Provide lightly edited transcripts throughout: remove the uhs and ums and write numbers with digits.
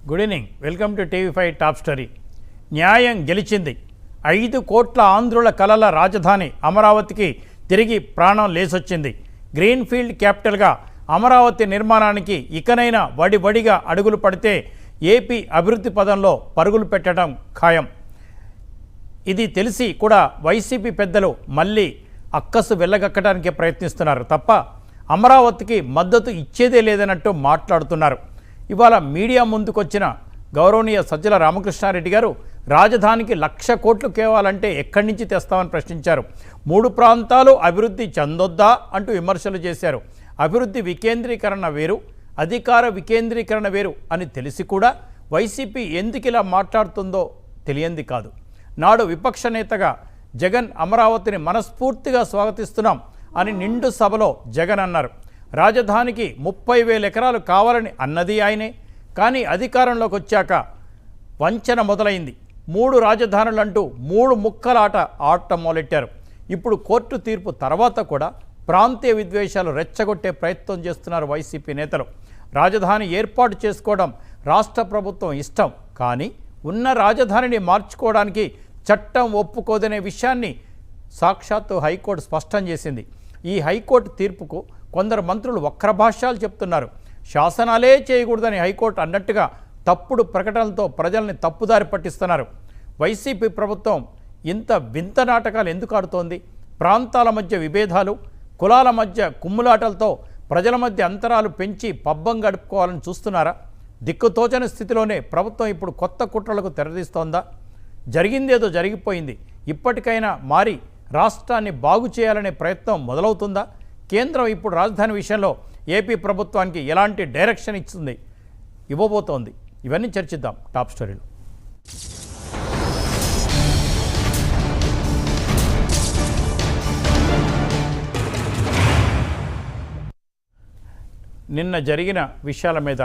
Good evening, welcome to TV5 top story. న్యాయం గెలిచింది. 5 కోట్ల ఆంధ్రుల కలల రాజధాని అమరావతికి తిరిగి ప్రాణం లేసొచ్చింది. గ్రీన్ఫీల్డ్ క్యాపిటల్గా అమరావతి నిర్మాణానికి ఇకనైనా వడివడిగా అడుగులు పడితే ఏపీ అభివృద్ధి పదంలో పరుగులు పెట్టడం ఖాయం. ఇది తెలిసి కూడా వైసీపీ పెద్దలు మళ్ళీ అక్కసు వెళ్ళగక్కడానికి ప్రయత్నిస్తున్నారు తప్ప అమరావతికి మద్దతు ఇచ్చేదే లేదన్నట్టు మాట్లాడుతున్నారు. ఇవాళ మీడియా ముందుకొచ్చిన గౌరవనీయ సజ్జల రామకృష్ణారెడ్డి గారు రాజధానికి 1,00,000 కోట్లు కేవాలంటే ఎక్కడి నుంచి తెస్తామని ప్రశ్నించారు. 3 ప్రాంతాలు అభివృద్ధి చెందొద్దా అంటూ విమర్శలు చేశారు. అభివృద్ధి వికేంద్రీకరణ వేరు, అధికార వికేంద్రీకరణ వేరు అని తెలిసి కూడా వైసీపీ ఎందుకు ఇలా మాట్లాడుతుందో తెలియంది కాదు. నాడు విపక్ష నేతగా జగన్ అమరావతిని మనస్ఫూర్తిగా స్వాగతిస్తున్నాం అని నిండు సభలో జగన్ అన్నారు. రాజధానికి 30,000 ఎకరాలు కావాలని అన్నది ఆయనే. కానీ అధికారంలోకి వచ్చాక వంచన మొదలైంది. 3 రాజధానులంటూ 3 ముక్కలాట ఆడటం మొదలెట్టారు. ఇప్పుడు కోర్టు తీర్పు తర్వాత కూడా ప్రాంతీయ విద్వేషాలు రెచ్చగొట్టే ప్రయత్నం చేస్తున్నారు వైసీపీ నేతలు. రాజధాని ఏర్పాటు చేసుకోవడం రాష్ట్ర ప్రభుత్వం ఇష్టం, కానీ ఉన్న రాజధానిని మార్చుకోవడానికి చట్టం ఒప్పుకోదనే విషయాన్ని సాక్షాత్తు హైకోర్టు స్పష్టం చేసింది. ఈ హైకోర్టు తీర్పుకు కొందరు మంత్రులు వక్రభాష్యాలు చెప్తున్నారు. శాసనాలే చేయకూడదని హైకోర్టు అన్నట్టుగా తప్పుడు ప్రకటనలతో ప్రజల్ని తప్పుదారి పట్టిస్తున్నారు. వైసీపీ ప్రభుత్వం ఇంత వింత నాటకాలు ఎందుకు ఆడుతోంది? ప్రాంతాల మధ్య విభేదాలు, కులాల మధ్య కుమ్ములాటలతో ప్రజల మధ్య అంతరాలు పెంచి పబ్బం గడుపుకోవాలని చూస్తున్నారా? దిక్కుతోచని స్థితిలోనే ప్రభుత్వం ఇప్పుడు కొత్త కుట్రలకు తెరదీస్తోందా? జరిగిందేదో జరిగిపోయింది, ఇప్పటికైనా మారి రాష్ట్రాన్ని బాగు చేయాలనే ప్రయత్నం మొదలవుతుందా? కేంద్రం ఇప్పుడు రాజధాని విషయంలో ఏపీ ప్రభుత్వానికి ఎలాంటి డైరెక్షన్ ఇవ్వబోతోంది? ఇవన్నీ చర్చిద్దాం టాప్ స్టోరీలో. నిన్న జరిగిన విషయాల మీద,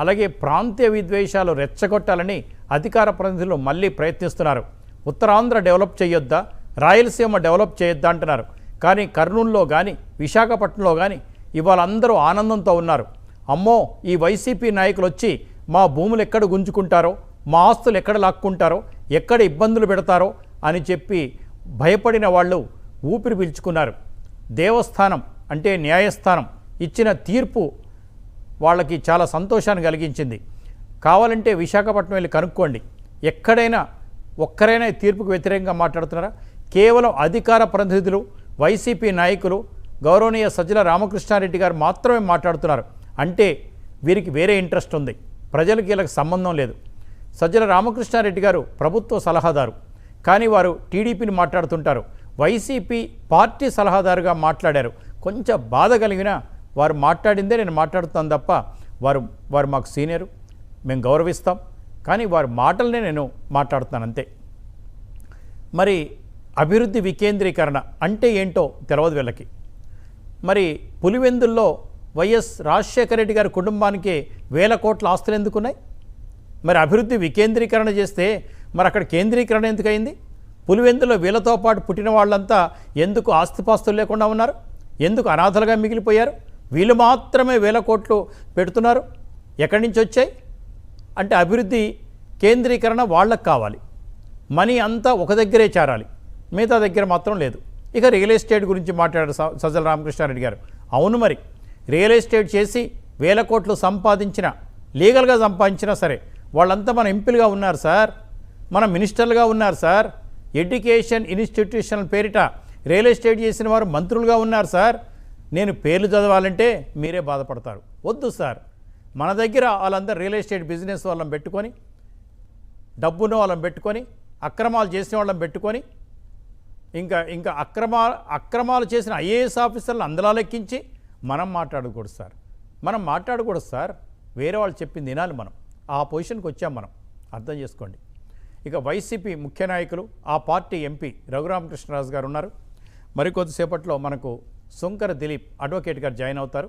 అలాగే ప్రాంతీయ విద్వేషాలు రెచ్చగొట్టాలని అధికార ప్రతినిధులు మళ్ళీ ప్రయత్నిస్తున్నారు. ఉత్తరాంధ్ర డెవలప్ చేయొద్దా, రాయలసీమ డెవలప్ చేయొద్దా అంటున్నారు. కానీ కర్నూలులో కానీ విశాఖపట్నంలో కానీ ఇవాళ అందరూ ఆనందంతో ఉన్నారు. అమ్మో, ఈ వైసీపీ నాయకులు వచ్చి మా భూములు ఎక్కడ గుంజుకుంటారో, మా ఆస్తులు ఎక్కడ లాక్కుంటారో, ఎక్కడ ఇబ్బందులు పెడతారో అని చెప్పి భయపడిన వాళ్ళు ఊపిరి పీల్చుకున్నారు. దేవస్థానం అంటే న్యాయస్థానం ఇచ్చిన తీర్పు వాళ్ళకి చాలా సంతోషాన్ని కలిగించింది. కావాలంటే విశాఖపట్నం వెళ్ళి కనుక్కోండి, ఎక్కడైనా ఒక్కరైనా ఈ తీర్పుకు వ్యతిరేకంగా మాట్లాడుతున్నారా? కేవలం అధికార ప్రతినిధులు, వైసీపీ నాయకులు, గౌరవనీయ సజ్జల రామకృష్ణారెడ్డి గారు మాత్రమే మాట్లాడుతున్నారు. అంటే వీరికి వేరే ఇంట్రెస్ట్ ఉంది, ప్రజలకి వీళ్ళకి సంబంధం లేదు. సజ్జల రామకృష్ణారెడ్డి గారు ప్రభుత్వ సలహాదారు, కానీ వారు టీడీపీని మాట్లాడుతుంటారు. వైసీపీ పార్టీ సలహాదారుగా మాట్లాడారు. కొంచెం బాధ కలిగినా వారు మాట్లాడిందే నేను మాట్లాడుతాను తప్ప వారు మాకు సీనియరు, మేము గౌరవిస్తాం, కానీ వారి మాటలనే నేను మాట్లాడుతున్నాను అంతే. మరి అభివృద్ధి వికేంద్రీకరణ అంటే ఏంటో తెలియదు వీళ్ళకి. మరి పులివెందుల్లో వైఎస్ రాజశేఖర రెడ్డి గారి కుటుంబానికి 1,000 కోట్ల ఆస్తులు ఎందుకున్నాయి? మరి అభివృద్ధి వికేంద్రీకరణ చేస్తే మరి అక్కడ కేంద్రీకరణ ఎందుకయింది? పులివెందులో వీళ్ళతో పాటు పుట్టిన వాళ్ళంతా ఎందుకు ఆస్తిపాస్తులు లేకుండా ఉన్నారు? ఎందుకు అనాథలుగా మిగిలిపోయారు? వీళ్ళు మాత్రమే 1,000 కోట్లు పెడుతున్నారు. ఎక్కడి నుంచి వచ్చాయి? అంటే అభివృద్ధి కేంద్రీకరణ వాళ్ళకు కావాలి, మనీ అంతా ఒక దగ్గరే చేరాలి, మిగతా దగ్గర మాత్రం లేదు. ఇక రియల్ ఎస్టేట్ గురించి మాట్లాడారు సజ్జల రామకృష్ణారెడ్డి గారు. అవును, మరి రియల్ ఎస్టేట్ చేసి 1,000 కోట్లు సంపాదించిన, లీగల్గా సంపాదించినా సరే వాళ్ళంతా మన ఎంపీలుగా ఉన్నారు సార్, మన మినిస్టర్లుగా ఉన్నారు సార్, ఎడ్యుకేషన్ ఇన్స్టిట్యూషనల్ పేరిట రియల్ ఎస్టేట్ చేసిన వారు మంత్రులుగా ఉన్నారు సార్. నేను పేర్లు చదవాలంటే మీరే బాధపడతారు. వద్దు సార్, మన దగ్గర వాళ్ళందరూ రియల్ ఎస్టేట్ బిజినెస్ వాళ్ళని పెట్టుకొని, డబ్బును వాళ్ళని పెట్టుకొని, అక్రమాలు చేసిన వాళ్ళని పెట్టుకొని, ఇంకా అక్రమాలు చేసిన ఐఏఎస్ ఆఫీసర్లు అందులో లెక్కించి మనం మాట్లాడకూడదు సార్. వేరే వాళ్ళు చెప్పింది వినాలి. మనం ఆ పొజిషన్కి వచ్చాం, మనం అర్థం చేసుకోండి. ఇక వైసీపీ ముఖ్య నాయకులు, ఆ పార్టీ ఎంపీ రఘురామకృష్ణరాజు గారు ఉన్నారు. మరికొద్దిసేపట్లో మనకు సుంకర దిలీప్ అడ్వకేట్ గారు జాయిన్ అవుతారు.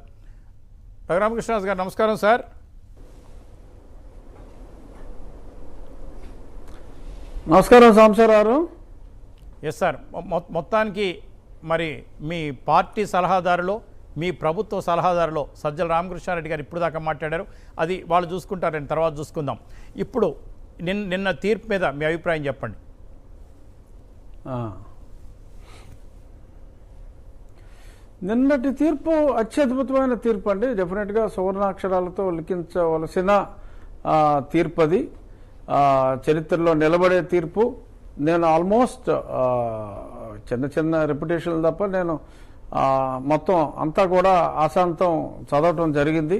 రఘురామకృష్ణరాజు గారు నమస్కారం సార్. నమస్కారం సాంబశివరావు. ఎస్ సార్, మొత్తానికి మరి మీ పార్టీ సలహాదారులో మీ ప్రభుత్వ సలహాదారులో సజ్జల రామకృష్ణారెడ్డి గారు ఇప్పుడు దాకా మాట్లాడారు, అది వాళ్ళు చూసుకుంటారని తర్వాత చూసుకుందాం. ఇప్పుడు నిన్న తీర్పు మీద మీ అభిప్రాయం చెప్పండి. నిన్నటి తీర్పు అత్యద్భుతమైన తీర్పు అండి. డెఫినెట్గా సువర్ణాక్షరాలతో లిఖించవలసిన తీర్పు అది. చరిత్రలో నిలబడే తీర్పు. నేను ఆల్మోస్ట్ చిన్న చిన్న రెప్యుటేషన్లు తప్ప నేను మొత్తం అంతా కూడా ఆశాంతం చదవటం జరిగింది.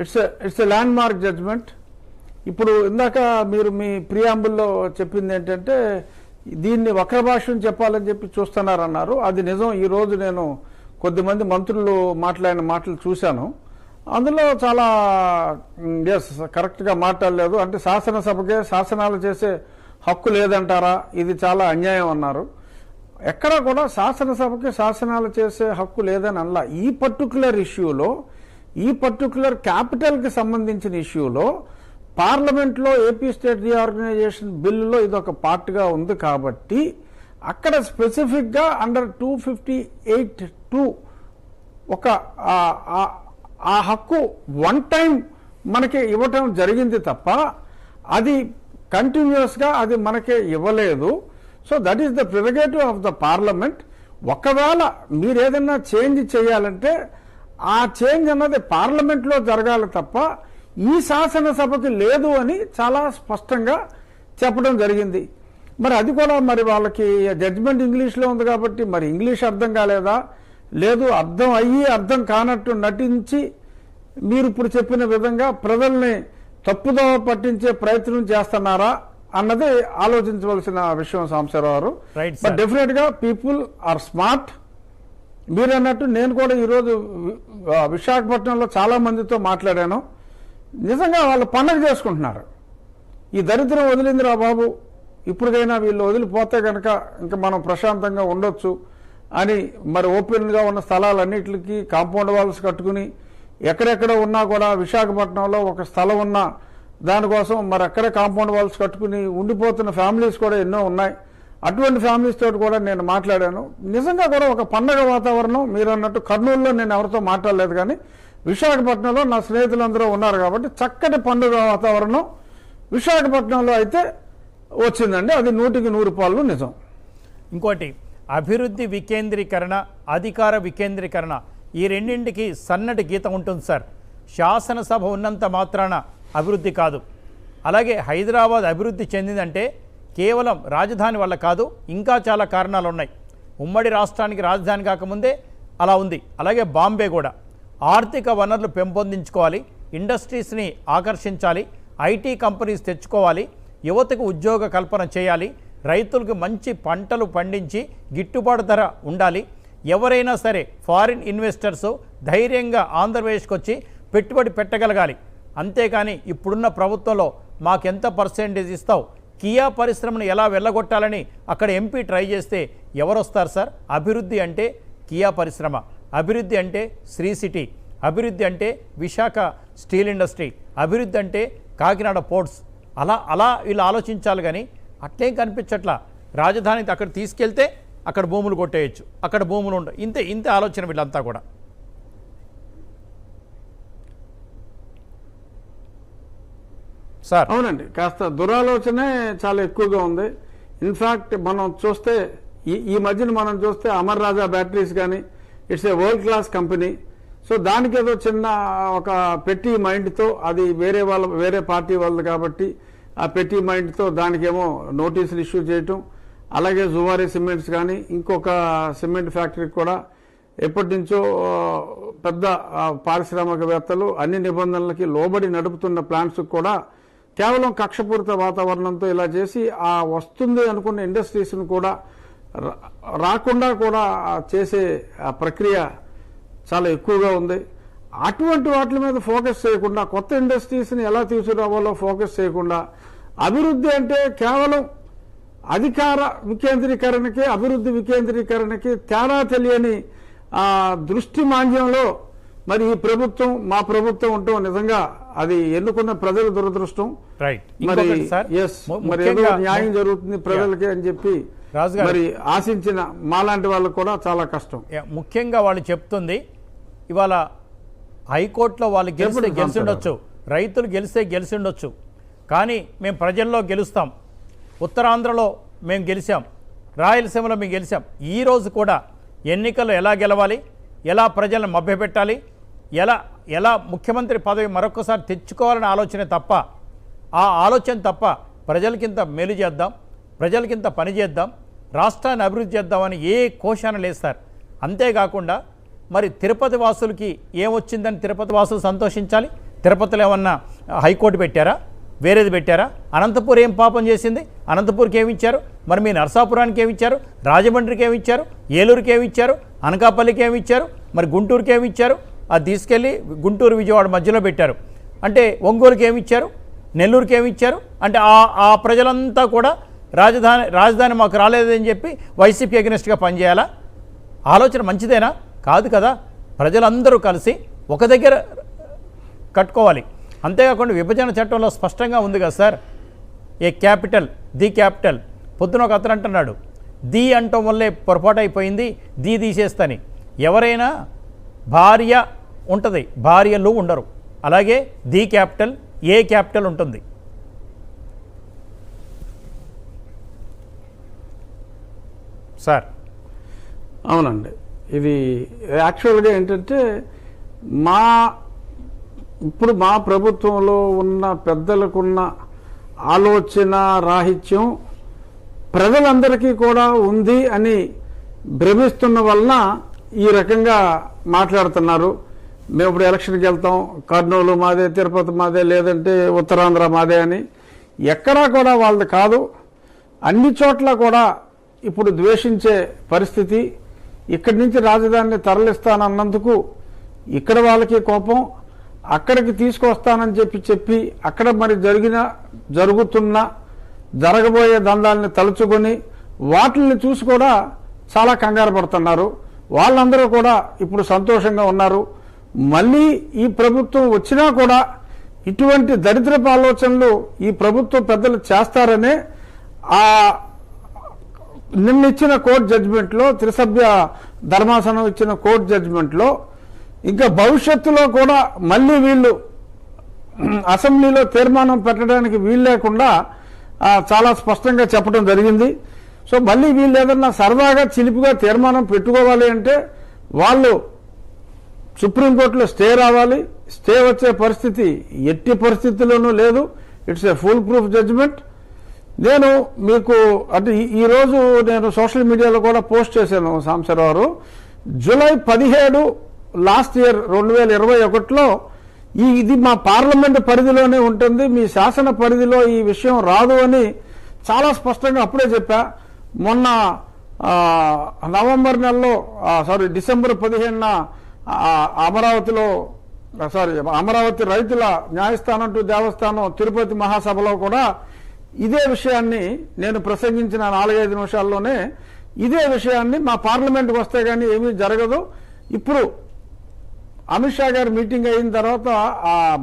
It's a landmark judgment. ఇప్పుడు ఇందాక మీరు మీ ప్రియాంబుల్లో చెప్పింది ఏంటంటే దీన్ని వక్రభాష్యం చెప్పాలని చెప్పి చూస్తున్నారన్నారు. అది నిజం. ఈరోజు నేను కొద్దిమంది మంత్రులు మాట్లాడిన మాటలు చూశాను. అందులో చాలా కరెక్ట్గా మాట్లాడలేదు. అంటే శాసనసభకే శాసనాలు చేసే హక్కు లేదంటారా, ఇది చాలా అన్యాయం అన్నారు. ఎక్కడ కూడా శాసనసభకి శాసనాలు చేసే హక్కు లేదని అనలా. ఈ పర్టికులర్ ఇష్యూలో, ఈ పర్టికులర్ క్యాపిటల్కి సంబంధించిన ఇష్యూలో పార్లమెంట్లో ఏపీ స్టేట్ రీఆర్గనైజేషన్ బిల్లులో ఇదొక పార్ట్గా ఉంది కాబట్టి అక్కడ స్పెసిఫిక్గా అండర్ 258(2) ఒక ఆ హక్కు వన్ టైం మనకి ఇవ్వటం జరిగింది తప్ప అది కంటిన్యూస్గా అది మనకి ఇవ్వలేదు. So that is the prerogative of the parliament. ఒకవేళ మీరు ఏదైనా చేంజ్ చేయాలంటే ఆ చేంజ్ అన్నది పార్లమెంట్లో జరగాలి తప్ప ఈ శాసనసభకి లేదు అని చాలా స్పష్టంగా చెప్పడం జరిగింది. మరి అది కూడా మరి వాళ్ళకి జడ్జిమెంట్ ఇంగ్లీష్లో ఉంది కాబట్టి మరి ఇంగ్లీష్ అర్థం కాలేదా, లేదు అర్థం అయ్యి అర్థం కానట్టు నటించి మీరు ఇప్పుడు చెప్పిన విధంగా ప్రజల్ని తప్పుదోవ పట్టించే ప్రయత్నం చేస్తున్నారా అన్నది ఆలోచించవలసిన విషయం సాంబశివరావు. బట్ డెఫినెట్ గా పీపుల్ ఆర్ స్మార్ట్. మీరు అన్నట్టు నేను కూడా ఈరోజు విశాఖపట్నంలో చాలా మందితో మాట్లాడాను. నిజంగా వాళ్ళు పండగ చేసుకుంటున్నారు. ఈ దరిద్రం వదిలిందిరా బాబు, ఇప్పటికైనా వీళ్ళు వదిలిపోతే కనుక ఇంకా మనం ప్రశాంతంగా ఉండొచ్చు అని మరి ఓపెన్గా ఉన్న స్థలాలన్నింటికి కాంపౌండ్ వాల్స్ కట్టుకుని ఎక్కడెక్కడ ఉన్నా కూడా విశాఖపట్నంలో ఒక స్థలం ఉన్న దానికోసం మరి అక్కడే కాంపౌండ్ వాల్స్ కట్టుకుని ఉండిపోతున్న ఫ్యామిలీస్ కూడా ఎన్నో ఉన్నాయి. అటువంటి ఫ్యామిలీస్ తోటి కూడా నేను మాట్లాడాను. నిజంగా కూడా ఒక పండగ వాతావరణం. మీరు అన్నట్టు కర్నూలులో నేను ఎవరితో మాట్లాడలేదు, కానీ విశాఖపట్నంలో నా స్నేహితులందరూ ఉన్నారు కాబట్టి చక్కటి పండుగ వాతావరణం విశాఖపట్నంలో అయితే వచ్చిందండి. అది 100% నిజం. ఇంకోటి అభివృద్ధి వికేంద్రీకరణ, అధికార వికేంద్రీకరణ, ఈ రెండింటికి సన్నటి గీత ఉంటుంది సార్. శాసనసభ ఉన్నంత మాత్రాన అభివృద్ధి కాదు. అలాగే హైదరాబాద్ అభివృద్ధి చెందిందంటే కేవలం రాజధాని వల్ల కాదు, ఇంకా చాలా కారణాలు ఉన్నాయి. ఉమ్మడి రాష్ట్రానికి రాజధాని కాకముందే అలా ఉంది. అలాగే బాంబే కూడా. ఆర్థిక వనరులు పెంపొందించుకోవాలి, ఇండస్ట్రీస్ని ఆకర్షించాలి, ఐటీ కంపెనీస్ తెచ్చుకోవాలి, యువతకు ఉద్యోగ కల్పన చేయాలి, రైతులకు మంచి పంటలు పండించి గిట్టుబాటు ధర ఉండాలి. ఎవరైనా సరే ఫారిన్ ఇన్వెస్టర్స్ ధైర్యంగా ఆంధ్రప్రదేశ్కి వచ్చి పెట్టుబడి పెట్టగలగాలి. అంతేకాని ఇప్పుడున్న ప్రభుత్వంలో మాకెంత పర్సెంటేజ్ ఇస్తావు, కియా పరిశ్రమను ఎలా వెళ్ళగొట్టాలని అక్కడ ఎంపీ ట్రై చేస్తే ఎవరు వస్తారు సార్? అభివృద్ధి అంటే కియా పరిశ్రమ, అభివృద్ధి అంటే శ్రీ సిటీ, అభివృద్ధి అంటే విశాఖ స్టీల్ ఇండస్ట్రీ, అభివృద్ధి అంటే కాకినాడ పోర్ట్స్. అలా వీళ్ళు ఆలోచించాలి, కానీ అట్లేం కనిపించట్లా. రాజధాని అక్కడ తీసుకెళ్తే అక్కడ భూములు కొట్టేయచ్చు, అక్కడ భూములు ఉండవు. ఇంతే ఆలోచన వీళ్ళంతా కూడా. సార్ అవునండి, కాస్త దురాలోచనే చాలా ఎక్కువగా ఉంది. ఇన్ఫ్యాక్ట్ మనం చూస్తే ఈ మధ్యన మనం చూస్తే అమర్ రాజా బ్యాటరీస్ కానీ it's a world class company. So దానికి ఏదో చిన్న ఒక పెట్టి మైండ్తో, అది వేరే పార్టీ వాళ్ళది కాబట్టి ఆ పెట్టి మైండ్తో దానికేమో నోటీసులు ఇష్యూ చేయటం. అలాగే జువారీ సిమెంట్స్ కానీ ఇంకొక సిమెంట్ ఫ్యాక్టరీకి కూడా ఎప్పటి నుంచో పెద్ద పారిశ్రామికవేత్తలు అన్ని నిబంధనలకి లోబడి నడుపుతున్న ప్లాంట్స్ కూడా కేవలం కక్షపూరిత వాతావరణంతో ఇలా చేసి ఆ వస్తుంది అనుకున్న ఇండస్ట్రీస్ను కూడా రాకుండా కూడా చేసే ప్రక్రియ చాలా ఎక్కువగా ఉంది. అటువంటి వాటి మీద ఫోకస్ చేయకుండా, కొత్త ఇండస్ట్రీస్ని ఎలా తీసుకురావాలో ఫోకస్ చేయకుండా, అభివృద్ధి అంటే కేవలం అధికార వికేంద్రీకరణకి అభివృద్ధి వికేంద్రీకరణకి తేడా తెలియని దృష్టి మాంద్యంలో మరి ఈ ప్రభుత్వం, మా ప్రభుత్వం ఉండటం నిజంగా అది ఎన్నుకున్న ప్రజల దురదృష్టం. రైట్. మరి ఏదో న్యాయం జరుగుతుంది ప్రజలకి అని చెప్పి రాజు గారు. మరి ఆశించిన మాలాంటి వాళ్ళకు కూడా చాలా కష్టం. ముఖ్యంగా వాళ్ళు చెప్తుంది ఇవాళ హైకోర్టులో వాళ్ళు గెలిస్తే గెలిచిండొచ్చు, రైతులు గెలిస్తే గెలిచిండొచ్చు, కానీ మేము ప్రజల్లో గెలుస్తాం, ఉత్తరాంధ్రలో మేము గెలిచాం, రాయలసీమలో మేము గెలిచాం. ఈరోజు కూడా ఎన్నికల్లో ఎలా గెలవాలి, ఎలా ప్రజలను మభ్యపెట్టాలి, ఎలా ముఖ్యమంత్రి పదవి మరొకసారి తెచ్చుకోవాలనే ఆలోచనే తప్ప, ఆ ఆలోచన తప్ప ప్రజలకింత మేలు చేద్దాం, ప్రజలకింత పని చేద్దాం, రాష్ట్రాన్ని అభివృద్ధి చేద్దామని ఏ కోశాన లేస్తారు. అంతేకాకుండా మరి తిరుపతి వాసులకి ఏమొచ్చిందని తిరుపతి వాసులు సంతోషించాలి. తిరుపతిలో ఏమన్నా హైకోర్టు పెట్టారా, వేరేది పెట్టారా? అనంతపూర్ ఏం పాపం చేసింది? అనంతపూర్కి ఏమి ఇచ్చారు? మరి మీ నరసాపురానికి ఏమి ఇచ్చారు? రాజమండ్రికి ఏమి ఇచ్చారు? ఏలూరుకి ఏమి ఇచ్చారు? అనకాపల్లికి ఏమి ఇచ్చారు? మరి గుంటూరుకి ఏమి ఇచ్చారు? అది తీసుకెళ్ళి గుంటూరు విజయవాడ మధ్యలో పెట్టారు. అంటే ఒంగోలుకి ఏమి ఇచ్చారు? నెల్లూరుకి ఏమి ఇచ్చారు? అంటే ఆ ప్రజలంతా కూడా రాజధాని మాకు రాలేదని చెప్పి వైసీపీ అగెనిస్ట్గా పనిచేయాలా? ఆలోచన మంచిదేనా? కాదు కదా. ప్రజలందరూ కలిసి ఒక దగ్గర కట్టుకోవాలి. అంతేకాకుండా విభజన చట్టంలో స్పష్టంగా ఉంది కదా sir, A capital the capital. పొద్దున ఒక అతను అంటున్నాడు ది అంటం వల్లే పొరపాటు అయిపోయింది, ది తీసేస్తని. ఎవరైనా భార్య ఉంటుంది, భార్యలు ఉండరు. అలాగే ది క్యాపిటల్, ఏ క్యాపిటల్ ఉంటుంది. సార్ అవునండి, ఇది యాక్చువల్గా ఏంటంటే ఇప్పుడు మా ప్రభుత్వంలో ఉన్న పెద్దలకున్న ఆలోచన రాహిత్యం ప్రజలందరికీ కూడా ఉంది అని భ్రమిస్తున్న వలన ఈ రకంగా మాట్లాడుతున్నారు. మేము ఇప్పుడు ఎలక్షన్కి వెళ్తాం, కర్నూలు మాదే, తిరుపతి మాదే, లేదంటే ఉత్తరాంధ్ర మాదే అని. ఎక్కడా కూడా వాళ్ళది కాదు. అన్ని చోట్ల కూడా ఇప్పుడు ద్వేషించే పరిస్థితి. ఇక్కడి నుంచి రాజధానిని తరలిస్తానన్నందుకు ఇక్కడ వాళ్ళకి కోపం, అక్కడికి తీసుకొస్తానని చెప్పి అక్కడ మరి జరగబోయే దందాలని తలుచుకొని వాటిని చూసి కూడా చాలా కంగారు పడుతున్నారు. వాళ్ళందరూ కూడా ఇప్పుడు సంతోషంగా ఉన్నారు. మళ్ళీ ఈ ప్రభుత్వం వచ్చినా కూడా ఇటువంటి దరిద్రపు ఆలోచనలు ఈ ప్రభుత్వ పెద్దలు చేస్తారనే నిన్నిచ్చిన కోర్టు జడ్జిమెంట్లో, త్రిసభ్య ధర్మాసనం ఇచ్చిన కోర్టు జడ్జిమెంట్లో ఇంకా భవిష్యత్తులో కూడా మళ్ళీ వీళ్ళు అసెంబ్లీలో తీర్మానం పెట్టడానికి వీలు లేకుండా చాలా స్పష్టంగా చెప్పడం జరిగింది. సో మళ్ళీ వీళ్ళు ఏదన్నా సరదాగా చిలిపిగా తీర్మానం పెట్టుకోవాలి అంటే వాళ్ళు సుప్రీంకోర్టులో స్టే రావాలి. స్టే వచ్చే పరిస్థితి ఎట్టి పరిస్థితుల్లోనూ లేదు. It's a foolproof judgment. నేను మీకు అంటే ఈరోజు నేను సోషల్ మీడియాలో కూడా పోస్ట్ చేశాను సాంబశివరావు. జూలై 17 లాస్ట్ ఇయర్ 2021లో ఇది మా పార్లమెంట్ పరిధిలోనే ఉంటుంది, మీ శాసన పరిధిలో ఈ విషయం రాదు అని చాలా స్పష్టంగా అప్పుడే చెప్పా. మొన్న డిసెంబర్ 15న అమరావతి రైతుల న్యాయస్థానం టు దేవస్థానం తిరుపతి మహాసభలో కూడా ఇదే విషయాన్ని నేను ప్రసంగించిన 4-5 నిమిషాల్లోనే ఇదే విషయాన్ని మా పార్లమెంట్కి వస్తే కానీ ఏమీ జరగదు. ఇప్పుడు అమిత్ షా గారి మీటింగ్ అయిన తర్వాత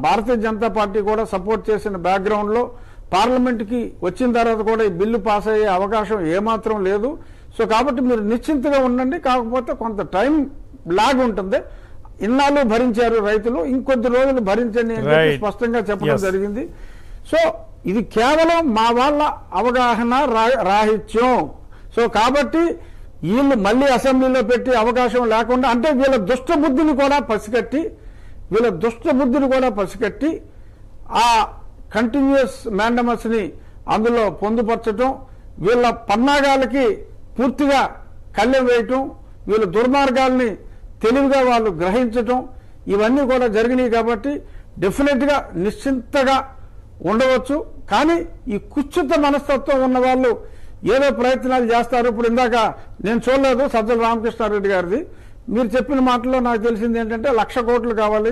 భారతీయ జనతా పార్టీ కూడా సపోర్ట్ చేసిన బ్యాక్గ్రౌండ్లో పార్లమెంట్కి వచ్చిన తర్వాత కూడా ఈ బిల్లు పాస్ అయ్యే అవకాశం ఏమాత్రం లేదు. సో కాబట్టి మీరు నిశ్చింతగా ఉండండి. కాకపోతే కొంత టైం లాగ్ ఉంటుంది. ఇన్నాళ్ళు భరించారు రైతులు, ఇంకొద్ది రోజులు భరించండి అని స్పష్టంగా చెప్పడం జరిగింది. సో ఇది కేవలం మా వాళ్ళ అవగాహన రాహిత్యం. సో కాబట్టి వీళ్ళు మళ్ళీ అసెంబ్లీలో పెట్టి అవకాశం లేకుండా, అంటే వీళ్ళ దుష్ట బుద్ధిని కూడా పసికట్టి ఆ కంటిన్యూస్ మ్యాండమస్ ని అందులో పొందుపరచడం, వీళ్ళ పన్నాగాలకి పూర్తిగా కళ్ళెం వేయటం, వీళ్ళ దుర్మార్గాల్ని తెలివిగా వాళ్ళు గ్రహించటం, ఇవన్నీ కూడా జరిగినాయి. కాబట్టి డెఫినెట్గా నిశ్చింతగా ఉండవచ్చు. కానీ ఈ కుచ్చిత మనస్తత్వం ఉన్న వాళ్ళు ఏదో ప్రయత్నాలు చేస్తారు. ఇప్పుడు ఇందాక నేను చూడలేదు సజ్జల రామకృష్ణారెడ్డి గారిది, మీరు చెప్పిన మాటలో నాకు తెలిసింది ఏంటంటే 1,00,000 కోట్లు కావాలి,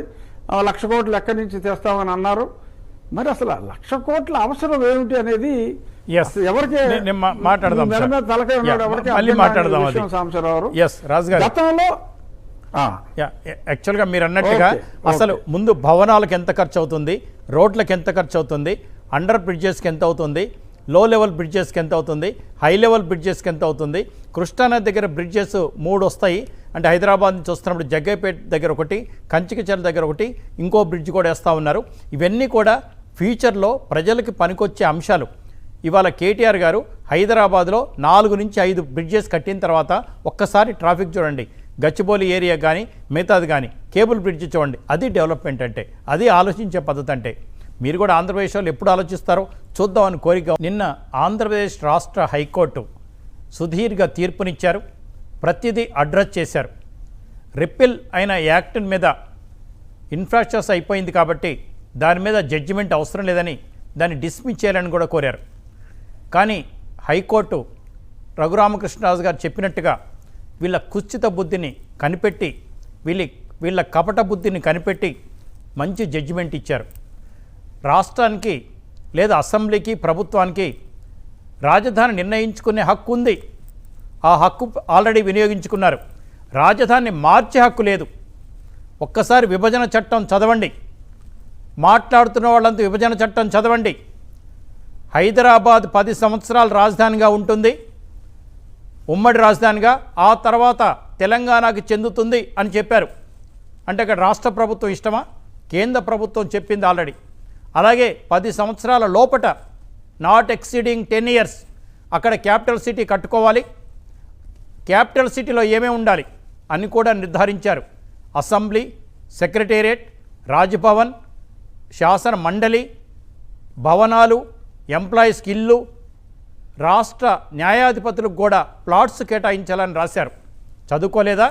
1,00,000 కోట్లు ఎక్కడి నుంచి తెస్తామని అన్నారు. మరి అసలు 1,00,000 కోట్ల అవసరం ఏమిటి అనేది ఎవరికి గతంలో యాక్చువల్గా మీరు అన్నట్టుగా అసలు ముందు భవనాలకు ఎంత ఖర్చు అవుతుంది, రోడ్లకు ఎంత ఖర్చు అవుతుంది, అండర్ బ్రిడ్జెస్కి ఎంత అవుతుంది, లో లెవెల్ బ్రిడ్జెస్కి ఎంత అవుతుంది, హై లెవెల్ బ్రిడ్జెస్కి ఎంత అవుతుంది. కృష్ణానది దగ్గర బ్రిడ్జెస్ 3 వస్తాయి. అంటే హైదరాబాద్ నుంచి వస్తున్నప్పుడు జగ్గైపేట దగ్గర ఒకటి, కంచికచర్ల దగ్గర ఒకటి, ఇంకో బ్రిడ్జ్ కూడా వేస్తూ ఉన్నారు. ఇవన్నీ కూడా ఫ్యూచర్లో ప్రజలకి పనికొచ్చే అంశాలు. ఇవాళ కేటీఆర్ గారు హైదరాబాద్లో 4 నుంచి 5 బ్రిడ్జెస్ కట్టిన తర్వాత ఒక్కసారి ట్రాఫిక్ చూడండి. గచ్చిబౌలి ఏరియా కానీ మిగతాది కానీ కేబుల్ బ్రిడ్జ్ చూడండి. అది డెవలప్మెంట్ అంటే, అది ఆలోచించే పద్ధతి అంటే. మీరు కూడా ఆంధ్రప్రదేశ్ వాళ్ళు ఎప్పుడు ఆలోచిస్తారో చూద్దామని కోరిక. నిన్న ఆంధ్రప్రదేశ్ రాష్ట్ర హైకోర్టు సుదీర్ఘ తీర్పునిచ్చారు. ప్రతిదీ అడ్రస్ చేశారు. రిపిల్ అయిన యాక్ట్ మీద ఇన్ఫ్రాస్ట్రక్చర్స్ అయిపోయింది కాబట్టి దాని మీద జడ్జిమెంట్ అవసరం లేదని దాన్ని డిస్మిస్ చేయాలని కూడా కోరారు. కానీ హైకోర్టు రఘురామకృష్ణరాజు గారు చెప్పినట్టుగా వీళ్ళ కుత్సిత బుద్ధిని కనిపెట్టి, వీళ్ళ కపట బుద్ధిని కనిపెట్టి మంచి జడ్జిమెంట్ ఇచ్చారు. రాష్ట్రానికి లేదా అసెంబ్లీకి, ప్రభుత్వానికి రాజధాని నిర్ణయించుకునే హక్కు ఉంది. ఆ హక్కు ఆల్రెడీ వినియోగించుకున్నారు. రాజధానిని మార్చే హక్కు లేదు. ఒక్కసారి విభజన చట్టం చదవండి. మాట్లాడుతున్న వాళ్ళంతా విభజన చట్టం చదవండి. హైదరాబాద్ 10 సంవత్సరాలు రాజధానిగా ఉంటుంది, ఉమ్మడి రాజధానిగా. ఆ తర్వాత తెలంగాణకి చెందుతుంది అని చెప్పారు. అంటే అక్కడ రాష్ట్ర ప్రభుత్వం ఇష్టమా? కేంద్ర ప్రభుత్వం చెప్పింది ఆల్రెడీ. అలాగే 10 సంవత్సరాల లోపట, నాట్ ఎక్సీడింగ్ 10 years అక్కడ క్యాపిటల్ సిటీ కట్టుకోవాలి. క్యాపిటల్ సిటీలో ఏమేమి ఉండాలి అని కూడా నిర్ధారించారు. అసెంబ్లీ, సెక్రటేరియట్, రాజ్భవన్, శాసన మండలి, భవనాలు, ఎంప్లాయీస్కి ఇల్లు, రాష్ట్ర న్యాయాధిపతులకు కూడా ప్లాట్స్ కేటాయించాలని రాశారు. చదువుకోలేదా?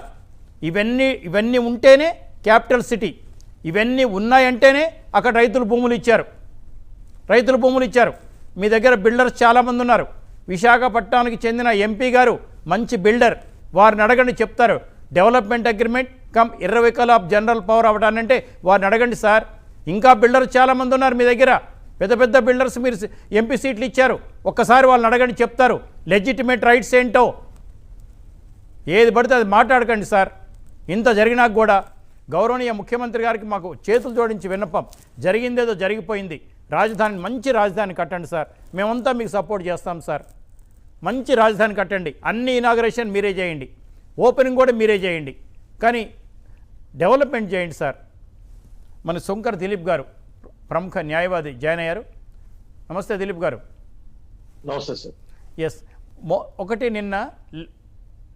ఇవన్నీ ఉంటేనే క్యాపిటల్ సిటీ. ఇవన్నీ ఉన్నాయంటేనే అక్కడ రైతులు భూములు ఇచ్చారు. మీ దగ్గర బిల్డర్స్ చాలామంది ఉన్నారు. విశాఖపట్నానికి చెందిన ఎంపీ గారు మంచి బిల్డర్. వారిని అడగండి, చెప్తారు. Development agreement cum irrevocable of general power అవ్వడానంటే వారిని అడగండి సార్. ఇంకా బిల్డర్స్ చాలామంది ఉన్నారు మీ దగ్గర. పెద్ద పెద్ద బిల్డర్స్ మీరు ఎంపీ సీట్లు ఇచ్చారు. ఒక్కసారి వాళ్ళని అడగండి, చెప్తారు లెజిటిమేట్ రైట్స్ ఏంటో. ఏది పడితే అది మాట్లాడకండి సార్. ఇంత జరిగినా కూడా గౌరవనీయ ముఖ్యమంత్రి గారికి మాకు చేతులు జోడించి విన్నపం. జరిగిందేదో జరిగిపోయింది. రాజధాని, మంచి రాజధాని కట్టండి సార్. మేమంతా మీకు సపోర్ట్ చేస్తాం సార్. మంచి రాజధాని కట్టండి. అన్ని ఇనాగరేషన్ మీరే చేయండి, ఓపెనింగ్ కూడా మీరే చేయండి. కానీ డెవలప్మెంట్ చేయండి సార్. మన శంకర్ దిలీప్ గారు, ప్రముఖ న్యాయవాది, జాయిన్ అయ్యారు. నమస్తే దిలీప్ గారు. నమస్తే సార్. ఎస్, ఒకటి నిన్న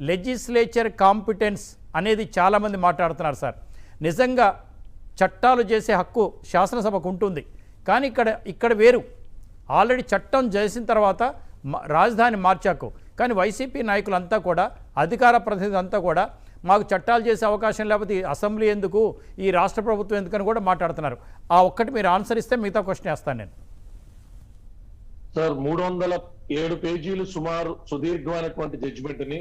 లెజిస్లేచర్ కాంపిటెన్స్ అనేది చాలామంది మాట్లాడుతున్నారు సార్. నిజంగా చట్టాలు చేసే హక్కు శాసనసభకు ఉంటుంది. కానీ ఇక్కడ వేరు. ఆల్రెడీ చట్టం చేసిన తర్వాత రాజధాని మార్చాకు. కానీ వైసీపీ నాయకులంతా కూడా, అధికార ప్రతినిధులు అంతా కూడా మాకు చట్టాలు చేసే అవకాశం లేకపోతే అసెంబ్లీ ఎందుకు, ఈ రాష్ట్ర ప్రభుత్వం ఎందుకని కూడా మాట్లాడుతున్నారు. ఆ ఒక్కటి మీరు ఆన్సర్ ఇస్తే మిగతా క్వశ్చన్ వేస్తాను నేను. సార్, 307 పేజీలు సుమారు సుదీర్ఘమైనటువంటి జడ్జిమెంట్ని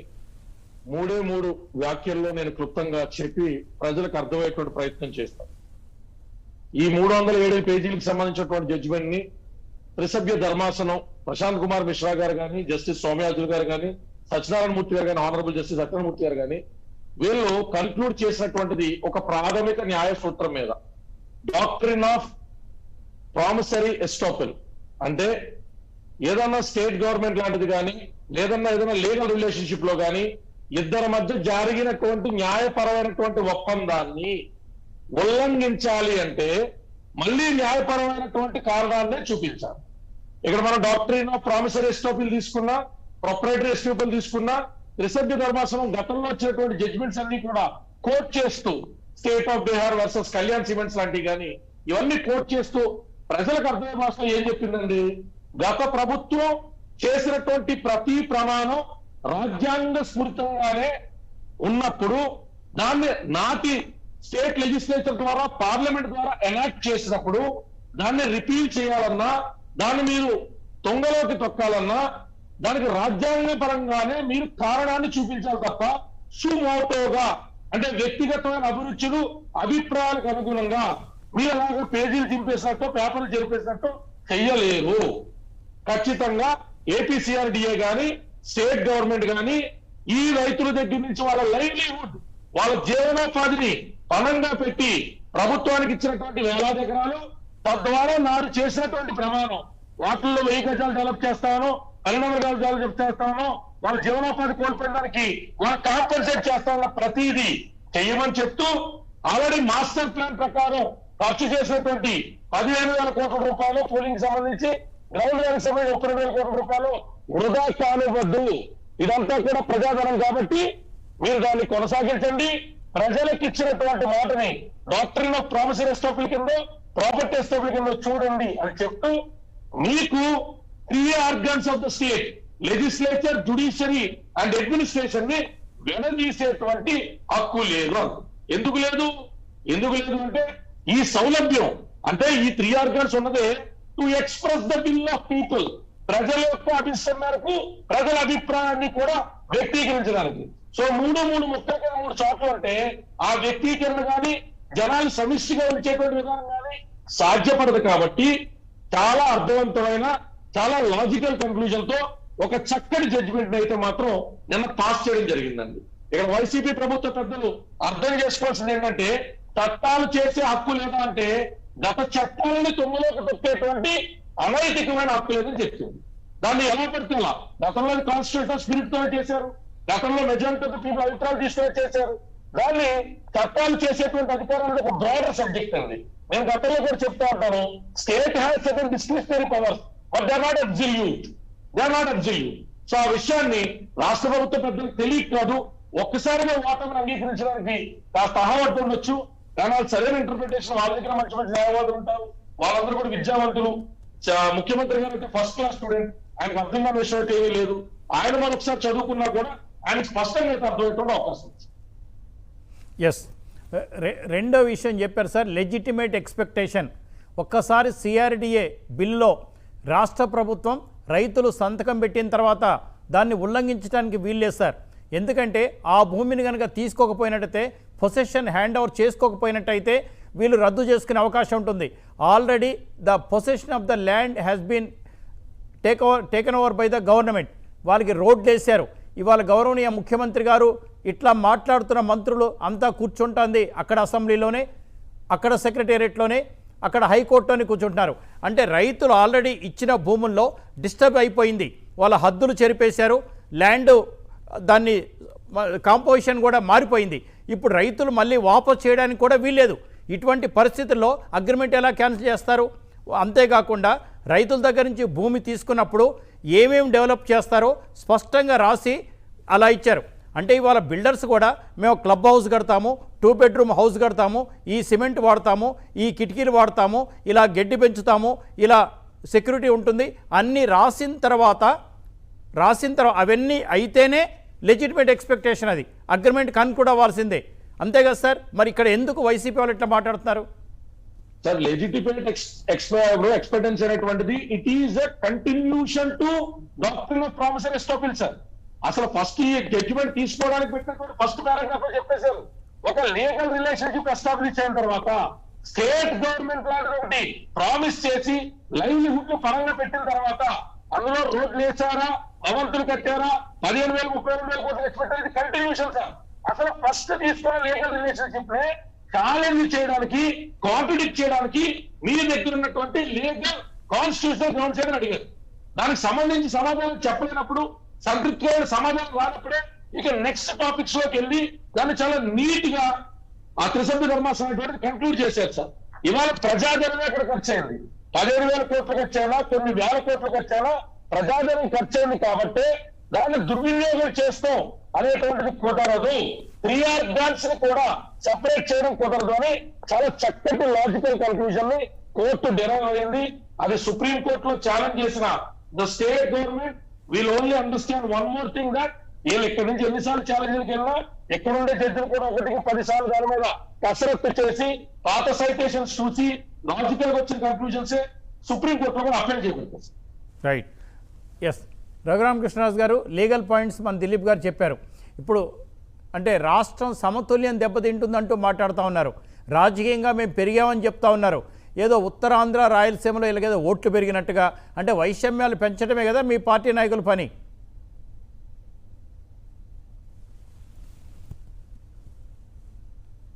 3 వ్యాఖ్యల్లో నేను క్లుప్తంగా చెప్పి ప్రజలకు అర్థమయ్యేటువంటి ప్రయత్నం చేస్తాను. ఈ 307 పేజీలకు సంబంధించినటువంటి జడ్జిమెంట్ ని త్రిసభ్య ధర్మాసనం ప్రశాంత్ కుమార్ మిశ్రా గారు కానీ, జస్టిస్ సౌమ్యాజుల్ గారు కానీ, సత్యనారాయణమూర్తి గారు కానీ, ఆనరబుల్ జస్టిస్ సత్యనారాయణమూర్తి గారు కానీ, వీళ్ళు కన్క్లూడ్ చేసినటువంటిది ఒక ప్రాథమిక న్యాయ సూత్రం మీద, డాక్ట్రిన్ ఆఫ్ ప్రామిసరీ ఎస్టాపెల్. అంటే ఏదన్నా స్టేట్ గవర్నమెంట్ లాంటిది కానీ, ఏదైనా లీగల్ రిలేషన్షిప్ లో కానీ ఇద్దరి మధ్య జరిగినటువంటి న్యాయపరమైనటువంటి ఒప్పందాన్ని ఉల్లంఘించాలి అంటే మళ్ళీ న్యాయపరమైనటువంటి కారణాలనే చూపించాలి. ఇక్కడ మనం డాక్ట్రిన్ ఆఫ్ ప్రామిసరీ ఎస్టాపెల్ తీసుకున్నా, ప్రొప్రైటరీ ఎస్టాపెల్ తీసుకున్నా, త్రిసభ్య ధర్మాసనం గతంలో వచ్చినటువంటి జడ్జిమెంట్స్ అన్ని కూడా కోట్ చేస్తూ, state of Bihar versus Kalyan cements లాంటివి కానీ ఇవన్నీ కోట్ చేస్తూ ప్రజలకు అర్థమయ్యే భాషలో ఏం చెప్పిందండి? గత ప్రభుత్వం చేసినటువంటి ప్రతి ప్రమాణం రాజ్యాంగ స్ఫూర్తిగానే ఉన్నప్పుడు దాన్ని నాటి స్టేట్ లెజిస్లేచర్ ద్వారా, పార్లమెంట్ ద్వారా ఎనాక్ట్ చేసినప్పుడు దాన్ని రిపీల్ చేయాలన్నా, దాన్ని మీరు తొంగలోకి తొక్కాలన్నా దానికి రాజ్యాంగ పరంగానే మీరు కారణాన్ని చూపించాలి తప్ప సుమోటోగా, అంటే వ్యక్తిగతమైన అభిరుచులు, అభిప్రాయాలకు అనుగుణంగా మీరు అలాగే పేజీలు చింపేసినట్టు, పేపర్లు జరిపేసినట్టు చెయ్యలేరు. ఖచ్చితంగా ఏపీసీఆర్డీఏ కానీ, స్టేట్ గవర్నమెంట్ కానీ ఈ రైతుల దగ్గర నుంచి వాళ్ళ లైవ్లీహుడ్, వాళ్ళ జీవనోపాధిని పణంగా పెట్టి ప్రభుత్వానికి ఇచ్చినటువంటి వేలాది ఎకరాలు, తద్వారా నాడు చేసినటువంటి ప్రమాణం వాటిల్లో 1000 గజాలు డెవలప్ చేస్తాను, 1200 గజాలు డెవలప్ చేస్తాను, వాళ్ళ జీవనోపాధి కోల్పోయడానికి వాళ్ళ కాంపెన్సేట్ చేస్తామన్న ప్రతిదీ చెయ్యమని చెప్తూ ఆల్రెడీ మాస్టర్ ప్లాన్ ప్రకారం ఖర్చు చేసినటువంటి 15,000 కోట్ల రూపాయలు పోలింగ్ సంబంధించి, గ్రౌండ్ వర్క్ సంబంధించి 30,000 కోట్ల రూపాయలు వృధా కానివ్వద్దు. ఇదంతా కూడా ప్రజాధనం కాబట్టి మీరు దాన్ని కొనసాగించండి. ప్రజలకు ఇచ్చినటువంటి మాటని డాక్టరీన్ ఆఫ్ ప్రామిసరీ ఎస్టాబ్లిష్ కింద, ప్రాపర్టీ ఎస్టాబ్లిష్ కింద చూడండి అని చెప్తూ, మీకు 3 organs of the state, legislature, judiciary and administration ని విడదీసేటువంటి హక్కు లేదు. ఎందుకు లేదు అంటే ఈ సౌలభ్యం అంటే ఈ 3 ఆర్గన్స్ ఉన్నదే to express the will of people, ప్రజల యొక్క అభిష్టం మేరకు ప్రజల అభిప్రాయాన్ని కూడా వ్యక్తీకరించడానికి. సో 3 ముక్కకి 3 చోట్ల అంటే ఆ వ్యక్తీకరణ కానీ జనాలు సమిష్టిగా ఉంచేటువంటి విధానం కానీ సాధ్యపడదు. కాబట్టి చాలా అర్థవంతమైన, చాలా లాజికల్ కన్క్లూజన్ తో ఒక చక్కటి జడ్జిమెంట్ అయితే మాత్రం నిన్న పాస్ చేయడం జరిగిందండి. ఇక్కడ వైసీపీ ప్రభుత్వ పెద్దలు అర్థం చేసుకోవాల్సింది ఏంటంటే, చట్టాలు చేసే హక్కు లేదా అంటే గత చట్టాలని తొమ్మిదిలోకి తొక్కేటువంటి అనైతికమైన హక్కు లేదని చెప్తుంది. దాన్ని ఎలా పెడుతున్నా, గతంలో కాన్స్టిట్యూషన్ స్పిరిట్ తో చేశారు, గతంలో మెజారిటీ ఆఫ్ పీపుల్ అభిప్రాయాలు తీసుకొని చేశారు. దాన్ని చట్టాలు చేసేటువంటి అధికారాలు ఒక బ్రాడర్ సబ్జెక్ట్ అండి. నేను గతంలో కూడా చెప్తా ఉంటాను, state has certain discretionary powers but they are not absolute. So ఆ విషయాన్ని రాష్ట్ర ప్రభుత్వ పెద్దలు తెలియక కాదు, ఒక్కసారిగా ఓటమిని అంగీకరించడానికి కాస్త అహవట్టు ఉండొచ్చు. కానీ వాళ్ళు సరైన ఇంటర్ప్రిటేషన్, వాళ్ళ దగ్గర మంచి మంచి న్యాయవాదులు ఉంటారు, వాళ్ళందరూ కూడా విద్యావంతులు. ముఖ్యమంత్రి గారు అయితే ఫస్ట్ క్లాస్ స్టూడెంట్, ఆయనకు అర్థం కాని విషయం అయితే ఏమీ లేదు. ఆయన మరొకసారి చదువుకున్నా కూడా ఆయనకు స్పష్టంగా అయితే అర్థమవుతుండే అవకాశం ఉంది. ఎస్, రెండో విషయం చెప్పారు సార్, లెజిటిమేట్ ఎక్స్పెక్టేషన్. ఒక్కసారి సిఆర్డిఏ బిల్లో రాష్ట్ర ప్రభుత్వం రైతులు సంతకం పెట్టిన తర్వాత దాన్ని ఉల్లంఘించడానికి వీల్లేదు సార్. ఎందుకంటే ఆ భూమిని కనుక తీసుకోకపోయినట్టయితే, పొసెషన్ హ్యాండ్ ఓవర్ చేసుకోకపోయినట్టయితే వీళ్ళు రద్దు చేసుకునే అవకాశం ఉంటుంది. Already the possession of the land has been taken over by the government. వాళ్ళకి రోడ్లు వేశారు. ఇవాళ గౌరవనీయ ముఖ్యమంత్రి గారు ఇట్లా మాట్లాడుతున్న మంత్రులు అంతా కూర్చుంటుంది అక్కడ అసెంబ్లీలోనే, అక్కడ సెక్రటేరియట్లోనే, అక్కడ హైకోర్టులోనే కూర్చుంటున్నారు. అంటే రైతులు ఆల్రెడీ ఇచ్చిన భూముల్లో డిస్టర్బ్ అయిపోయింది, వాళ్ళ హద్దులు చెరిపేశారు, ల్యాండ్ దాన్ని కాంపోజిషన్ కూడా మారిపోయింది. ఇప్పుడు రైతులు మళ్ళీ వాపసు చేయడానికి కూడా వీల్లేదు. ఇటువంటి పరిస్థితుల్లో అగ్రిమెంట్ ఎలా క్యాన్సిల్ చేస్తారు? అంతేకాకుండా రైతుల దగ్గర నుంచి భూమి తీసుకున్నప్పుడు ఏమేమి డెవలప్ చేస్తారో స్పష్టంగా రాసి అలా ఇచ్చారు. అంటే ఇవాళ బిల్డర్స్ కూడా మేము క్లబ్ హౌస్ కడతాము, 2 బెడ్రూమ్ హౌస్ కడతాము, ఈ సిమెంట్ వాడతాము, ఈ కిటికీలు వాడతాము, ఇలా గడ్డి పెంచుతాము, ఇలా సెక్యూరిటీ ఉంటుంది అన్నీ రాసిన తర్వాత అవన్నీ అయితేనే లెజిటిమేట్ ఎక్స్పెక్టేషన్, అది అగ్రిమెంట్ కన్క్లూడ్ అవ్వాల్సిందే. అంతే కదా సార్? మరి ఇక్కడ ఎందుకు వైసీపీ వాళ్ళు ఇట్లా మాట్లాడుతున్నారు సార్? లెజిటిమేట్ ఎక్స్పెక్టెన్సీ అనేటువంటిది it is a continuation to doctrine of promissory establish sir. అసలు ఫస్ట్ ఈ జడ్జిమెంట్ తీసుకోవడానికి పెట్టినటువంటి ఫస్ట్ పారాగ్రాఫ్ చెప్పేశారు, ఒక లీగల్ రిలేషన్షిప్ ఎస్టాబ్లిష్ అయిన తర్వాత స్టేట్ గవర్నమెంట్ లాంటి ఒకటి ప్రామిస్ చేసి లైవ్లీహుడ్ ని పరంగా పెట్టిన తర్వాత అందులో రోడ్లు వేసారా, భవంతులు కట్టారా, 15,000 32,000 కోట్లు ఎక్స్పెక్ట్ కంటిన్యూషన్ సార్. అసలు ఫస్ట్ తీసుకున్న లీగల్ రిలేషన్షిప్ ని ఛాలెంజ్ చేయడానికి, కాంట్రడిక్ట్ చేయడానికి మీ దగ్గర ఉన్నటువంటి లీగల్ కాన్స్టిట్యూషనల్ గ్రౌండ్స్ అని అడిగారు. దానికి సంబంధించి సమాధానం చెప్పలేనప్పుడు, సంతృప్తికరమైన సమాధానం రానప్పుడే ఇక నెక్స్ట్ టాపిక్స్ లోకి వెళ్ళి దాన్ని చాలా నీట్ గా ఆ త్రిసభ్య ధర్మాసనం కంక్లూడ్ చేశారు సార్. ఇవాళ ప్రజాధనమే ఇక్కడ ఖర్చు అయింది, 15,000 కోట్లు ఖర్చైనా, కొన్ని వేల కోట్లు ఖర్చైనా ప్రజాధనం ఖర్చు అయింది. కాబట్టి దాన్ని దుర్వినియోగం చేస్తాం అనేటువంటిది కుదరదు. 3 ఆర్గాన్స్ ని కూడా సెపరేట్ చేయడం కుదరదు అని చాలా చక్కటి లాజికల్ కన్క్లూజన్ ని కోర్టు డిరైవ్ అయింది. అది సుప్రీం కోర్టులో ఛాలెంజ్ చేసిన the state government will only understand one more thing, that వీళ్ళు ఇక్కడి నుంచి ఎన్నిసార్లు ఛాలెంజ్లకు వెళ్ళినా ఎక్కడుండే జడ్జిలు కూడా 1కి 10 సార్లు దాని మీద కసరత్తు చేసి పాత సైటేషన్స్ చూసి లాజికల్ గా వచ్చిన కన్క్లూజన్సే సుప్రీం కోర్టులో కూడా అప్లై చేయబడుతుంది. రైట్. ఎస్, రఘురామకృష్ణరాజు గారు లీగల్ పాయింట్స్ మన దిలీప్ గారు చెప్పారు. ఇప్పుడు అంటే రాష్ట్రం సమతుల్యం దెబ్బతింటుందంటూ మాట్లాడుతూ ఉన్నారు. రాజకీయంగా మేము పెరిగామని చెప్తా ఉన్నారు. ఏదో ఉత్తరాంధ్ర రాయలసీమలో ఇలాగేదో ఓట్లు పెరిగినట్టుగా, అంటే వైషమ్యాలు పెంచడమే కదా మీ పార్టీ నాయకుల పని.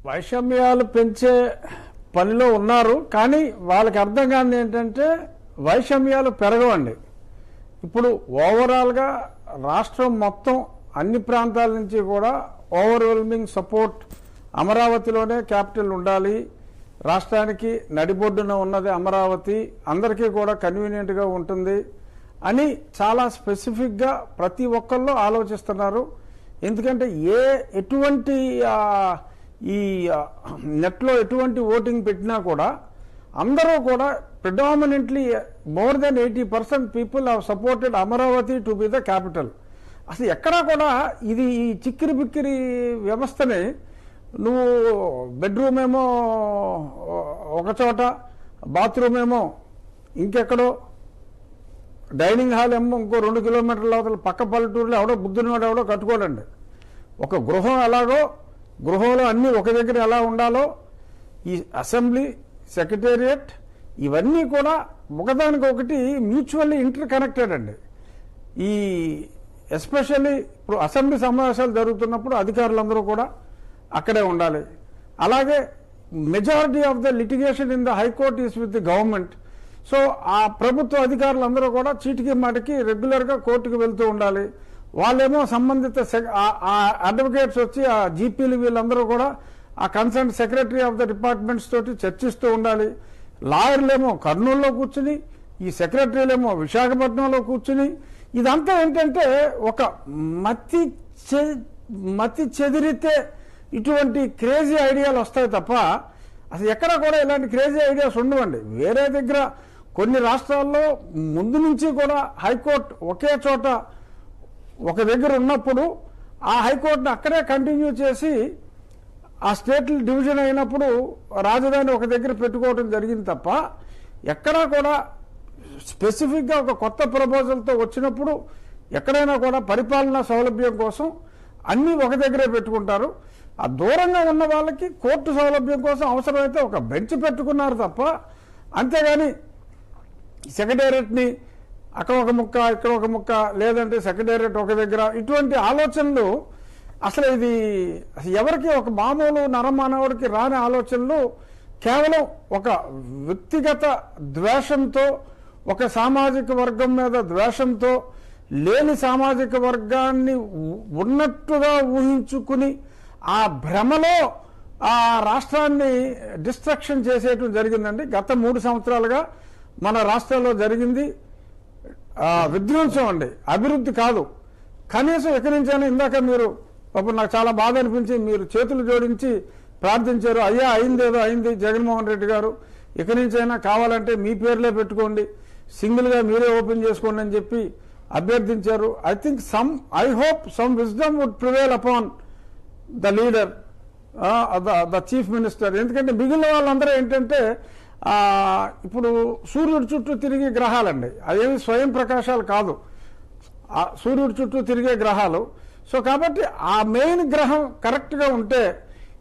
వైషమ్యాలు పెంచే పనిలో ఉన్నారు. కానీ వాళ్ళకి అర్థం కాని ఏంటంటే వైషమ్యాలు పెరగవండి. ఇప్పుడు ఓవరాల్గా రాష్ట్రం మొత్తం అన్ని ప్రాంతాల నుంచి కూడా ఓవర్వెల్మింగ్ సపోర్ట్, అమరావతిలోనే క్యాపిటల్ ఉండాలి, రాష్ట్రానికి నడిబొడ్డున ఉన్నది అమరావతి, అందరికీ కూడా కన్వీనియంట్గా ఉంటుంది అని చాలా స్పెసిఫిక్గా ప్రతి ఒక్కళ్ళు ఆలోచిస్తున్నారు. ఎందుకంటే ఎటువంటి ఈ నెట్లో ఎటువంటి ఓటింగ్ పెట్టినా కూడా అందరూ కూడా predominantly more than 80% people have supported Amaravati to be the capital. అసలు ఎక్కడా కూడా ఇది ఈ చిక్కిరి బిక్కిరి వ్యవస్థని నువ్వు బెడ్రూమ్ ఏమో ఒక చోట, బాత్రూమ్ ఏమో ఇంకెక్కడో, డైనింగ్ హాల్ ఏమో ఇంకో 2 కిలోమీటర్ల అవతల పక్క పల్లెటూరులో ఎవడో బుద్ధునివాడు ఎవడో కట్టుకోడండి. ఒక గృహం ఎలాగో, గృహంలో అన్నీ ఒక దగ్గర ఎలా ఉండాలో, ఈ అసెంబ్లీ, సెక్రటేరియట్ ఇవన్నీ కూడా ఒకదానికొకటి మ్యూచువల్లీ ఇంటర్ కనెక్టెడ్ అండి. ఈ ఎస్పెషల్లీ ఇప్పుడు అసెంబ్లీ సమావేశాలు జరుగుతున్నప్పుడు అధికారులందరూ కూడా అక్కడే ఉండాలి. అలాగే majority of the litigation in the high court is with the government. So ఆ ప్రభుత్వ అధికారులందరూ కూడా చీటికి మాటికి రెగ్యులర్గా కోర్టుకు వెళ్తూ ఉండాలి. వాళ్ళేమో సంబంధిత అడ్వకేట్స్ వచ్చి ఆ జీపీలు వీళ్ళందరూ కూడా ఆ concern secretary of the departments తోటి చర్చిస్తూ ఉండాలి. లాయర్లేమో కర్నూలులో కూర్చుని, ఈ సెక్రటరీలేమో విశాఖపట్నంలో కూర్చుని, ఇదంతా ఏంటంటే ఒక మతి చెదిరితే ఇటువంటి క్రేజీ ఐడియాలు వస్తాయి తప్ప అసలు ఎక్కడ కూడా ఇలాంటి క్రేజీ ఐడియాస్ ఉండవండి. వేరే దగ్గర కొన్ని రాష్ట్రాల్లో ముందు నుంచి కూడా హైకోర్టు ఒకే చోట ఒక దగ్గర ఉన్నప్పుడు ఆ హైకోర్టును అక్కడే కంటిన్యూ చేసి ఆ స్టేట్ డివిజన్ అయినప్పుడు రాజధాని ఒక దగ్గర పెట్టుకోవడం జరిగింది తప్ప ఎక్కడా కూడా స్పెసిఫిక్గా ఒక కొత్త ప్రపోజల్తో వచ్చినప్పుడు ఎక్కడైనా కూడా పరిపాలనా సౌలభ్యం కోసం అన్నీ ఒక దగ్గరే పెట్టుకుంటారు. ఆ దూరంగా ఉన్న వాళ్ళకి కోర్టు సౌలభ్యం కోసం అవసరమైతే ఒక బెంచ్ పెట్టుకున్నారు తప్ప, అంతేగాని సెక్రటేరియట్ని అక్కడ ఒక ముక్క ఇక్కడ ఒక ముక్క, లేదంటే సెక్రటేరియట్ ఒక దగ్గర, ఇటువంటి ఆలోచనలు అసలు ఇది ఎవరికి ఒక మామూలు నరమానవుడికి రాని ఆలోచనలు. కేవలం ఒక వ్యక్తిగత ద్వేషంతో, ఒక సామాజిక వర్గం మీద ద్వేషంతో, లేని సామాజిక వర్గాన్ని ఉన్నట్టుగా ఊహించుకుని ఆ భ్రమలో ఆ రాష్ట్రాన్ని డిస్ట్రక్షన్ చేసేయటం జరిగిందండి. గత 3 సంవత్సరాలుగా మన రాష్ట్రంలో జరిగింది విధ్వంసం అండి, అభివృద్ధి కాదు. కనీసం ఎక్కడి నుంచైనా ఇందాక మీరు అప్పుడు నాకు చాలా బాధ అనిపించి మీరు చేతులు జోడించి ప్రార్థించారు, అయ్యా అయిందేదో అయింది జగన్మోహన్ రెడ్డి గారు, ఎక్కడి నుంచైనా కావాలంటే మీ పేర్లే పెట్టుకోండి, సింగిల్గా మీరే ఓపెన్ చేసుకోండి అని చెప్పి అభ్యర్థించారు. I hope some wisdom would prevail upon the leader, the chief minister. ఎందుకంటే మిగిలిన వాళ్ళందరూ ఏంటంటే ఇప్పుడు సూర్యుడి చుట్టూ తిరిగే గ్రహాలండి, అదేమి స్వయం ప్రకాశాలు కాదు, సూర్యుడి చుట్టూ తిరిగే గ్రహాలు. సో కాబట్టి ఆ మెయిన్ గ్రహం కరెక్ట్గా ఉంటే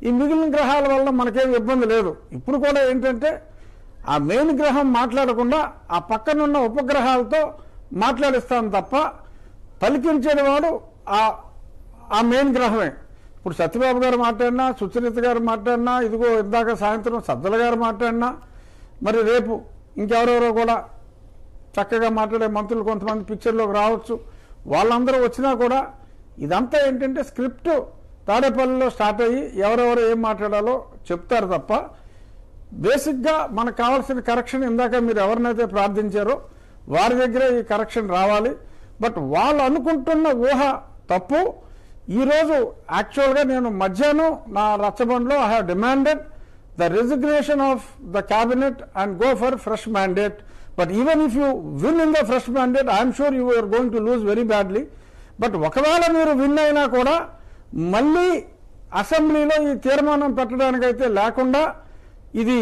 ఈ మిగిలిన గ్రహాల వల్ల మనకేం ఇబ్బంది లేదు. ఇప్పుడు కూడా ఏంటంటే ఆ మెయిన్ గ్రహం మాట్లాడకుండా ఆ పక్కనున్న ఉపగ్రహాలతో మాట్లాడిస్తాను తప్ప పలికించేవాడు ఆ మెయిన్ గ్రహమే. ఇప్పుడు సత్యబాబు గారు మాట్లాడినా, సుచరిత గారు మాట్లాడినా, ఇదిగో ఇందాక సాయంత్రం సజ్జల గారు మాట్లాడినా, మరి రేపు ఇంకెవరెవరో కూడా చక్కగా మాట్లాడే మంత్రులు కొంతమంది పిక్చర్లోకి రావచ్చు. వాళ్ళందరూ వచ్చినా కూడా ఇదంతా ఏంటంటే స్క్రిప్ట్ తాడేపల్లిలో స్టార్ట్ అయ్యి ఎవరెవరు ఏం మాట్లాడాలో చెప్తారు తప్ప బేసిక్గా మనకు కావాల్సిన కరెక్షన్ ఇందాక మీరు ఎవరినైతే ప్రార్థించారో వారి దగ్గరే ఈ కరెక్షన్ రావాలి. బట్ వాళ్ళు అనుకుంటున్న ఊహ తప్పు. ఈరోజు యాక్చువల్గా నేను మధ్యాహ్నం నా రచ్చబండ్లో I have demanded the resignation of the cabinet and go for fresh mandate. But even if you win in the fresh mandate I'm sure you are going to lose very badly. But ఒకవేళ మీరు win అయినా కూడా మళ్ళీ అసెంబ్లీలో ఈ తీర్మానం పెట్టడానికైతే లేకుండా ఇది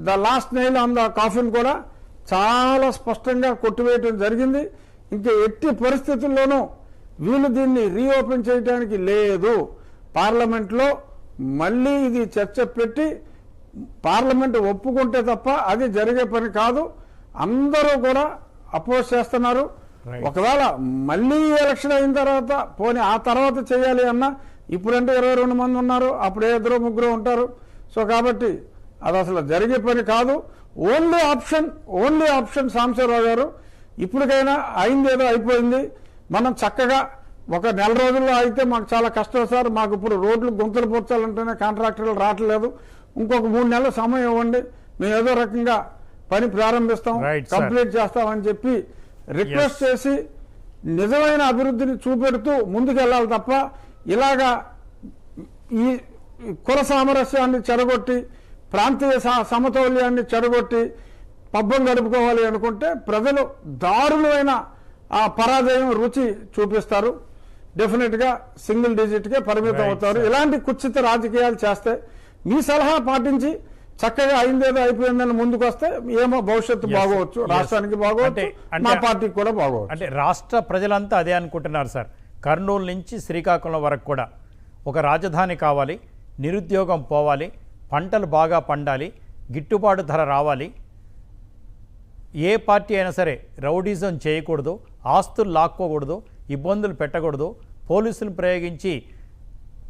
the last nail on the coffin కూడా చాలా స్పష్టంగా కొట్టివేయటం జరిగింది. ఇంకా ఎట్టి పరిస్థితుల్లోనూ వీళ్ళు దీన్ని రీఓపెన్ చేయడానికి లేదు. పార్లమెంట్లో మళ్ళీ ఇది చర్చ పెట్టి పార్లమెంట్ ఒప్పుకుంటే తప్ప అది జరిగే పని కాదు. అందరూ కూడా అపోజ్ చేస్తున్నారు. ఒకవేళ మళ్ళీ ఎలక్షన్ అయిన తర్వాత పోనీ ఆ తర్వాత చేయాలి అన్నా ఇప్పుడంటే 22 మంది ఉన్నారు, అప్పుడే 2 3 ఉంటారు. సో కాబట్టి అది అసలు జరిగే పని కాదు. ఓన్లీ ఆప్షన్ సాంబశివరావు గారు, ఇప్పటికైనా అయిందేదో అయిపోయింది, మనం చక్కగా ఒక నెల రోజుల్లో అయితే మాకు చాలా కష్టం సార్, మాకు ఇప్పుడు రోడ్లు గుంతలు పూడ్చాలంటేనే కాంట్రాక్టర్లు రావట్లేదు, ఇంకొక 3 నెలల సమయం ఇవ్వండి, మేము ఏదో రకంగా పని ప్రారంభిస్తాం, Right, sir. కంప్లీట్ చేస్తామని చెప్పి రిక్వెస్ట్ చేసి నిజమైన అభివృద్ధిని చూపెడుతూ ముందుకెళ్ళాలి తప్ప ఇలాగా ఈ కుల సామరస్యాన్ని చెడగొట్టి ప్రాంతీయ సమతౌల్యాన్ని చెడగొట్టి పబ్బం గడుపుకోవాలి అనుకుంటే ప్రజలు దారుణమైన ఆ పరాజయం రుచి చూపిస్తారు. డెఫినెట్ గా సింగిల్ డిజిట్ కే పరిమితం Right, అవుతారు. sir. ఇలాంటి కుత్సిత రాజకీయాలు చేస్తే మీ సలహా పాటించి చక్కగా అయిందేదో అయిపోయిందని ముందుకు వస్తే ఏమో భవిష్యత్తు Yes, బాగోవచ్చు, yes. రాష్ట్రానికి బాగోవచ్చు, అంటే- మా పార్టీకి కూడా బాగోవచ్చు. అంటే రాష్ట్ర ప్రజలంతా అదే అనుకుంటున్నారు సార్. కర్నూలు నుంచి శ్రీకాకుళం వరకు కూడా ఒక రాజధాని కావాలి, నిరుద్యోగం పోవాలి, పంటలు బాగా పండాలి, గిట్టుబాటు ధర రావాలి, ఏ పార్టీ అయినా సరే రౌడీజం చేయకూడదు, ఆస్తులు లాక్కోకూడదు, ఇబ్బందులు పెట్టకూడదు, పోలీసులు ప్రయోగించి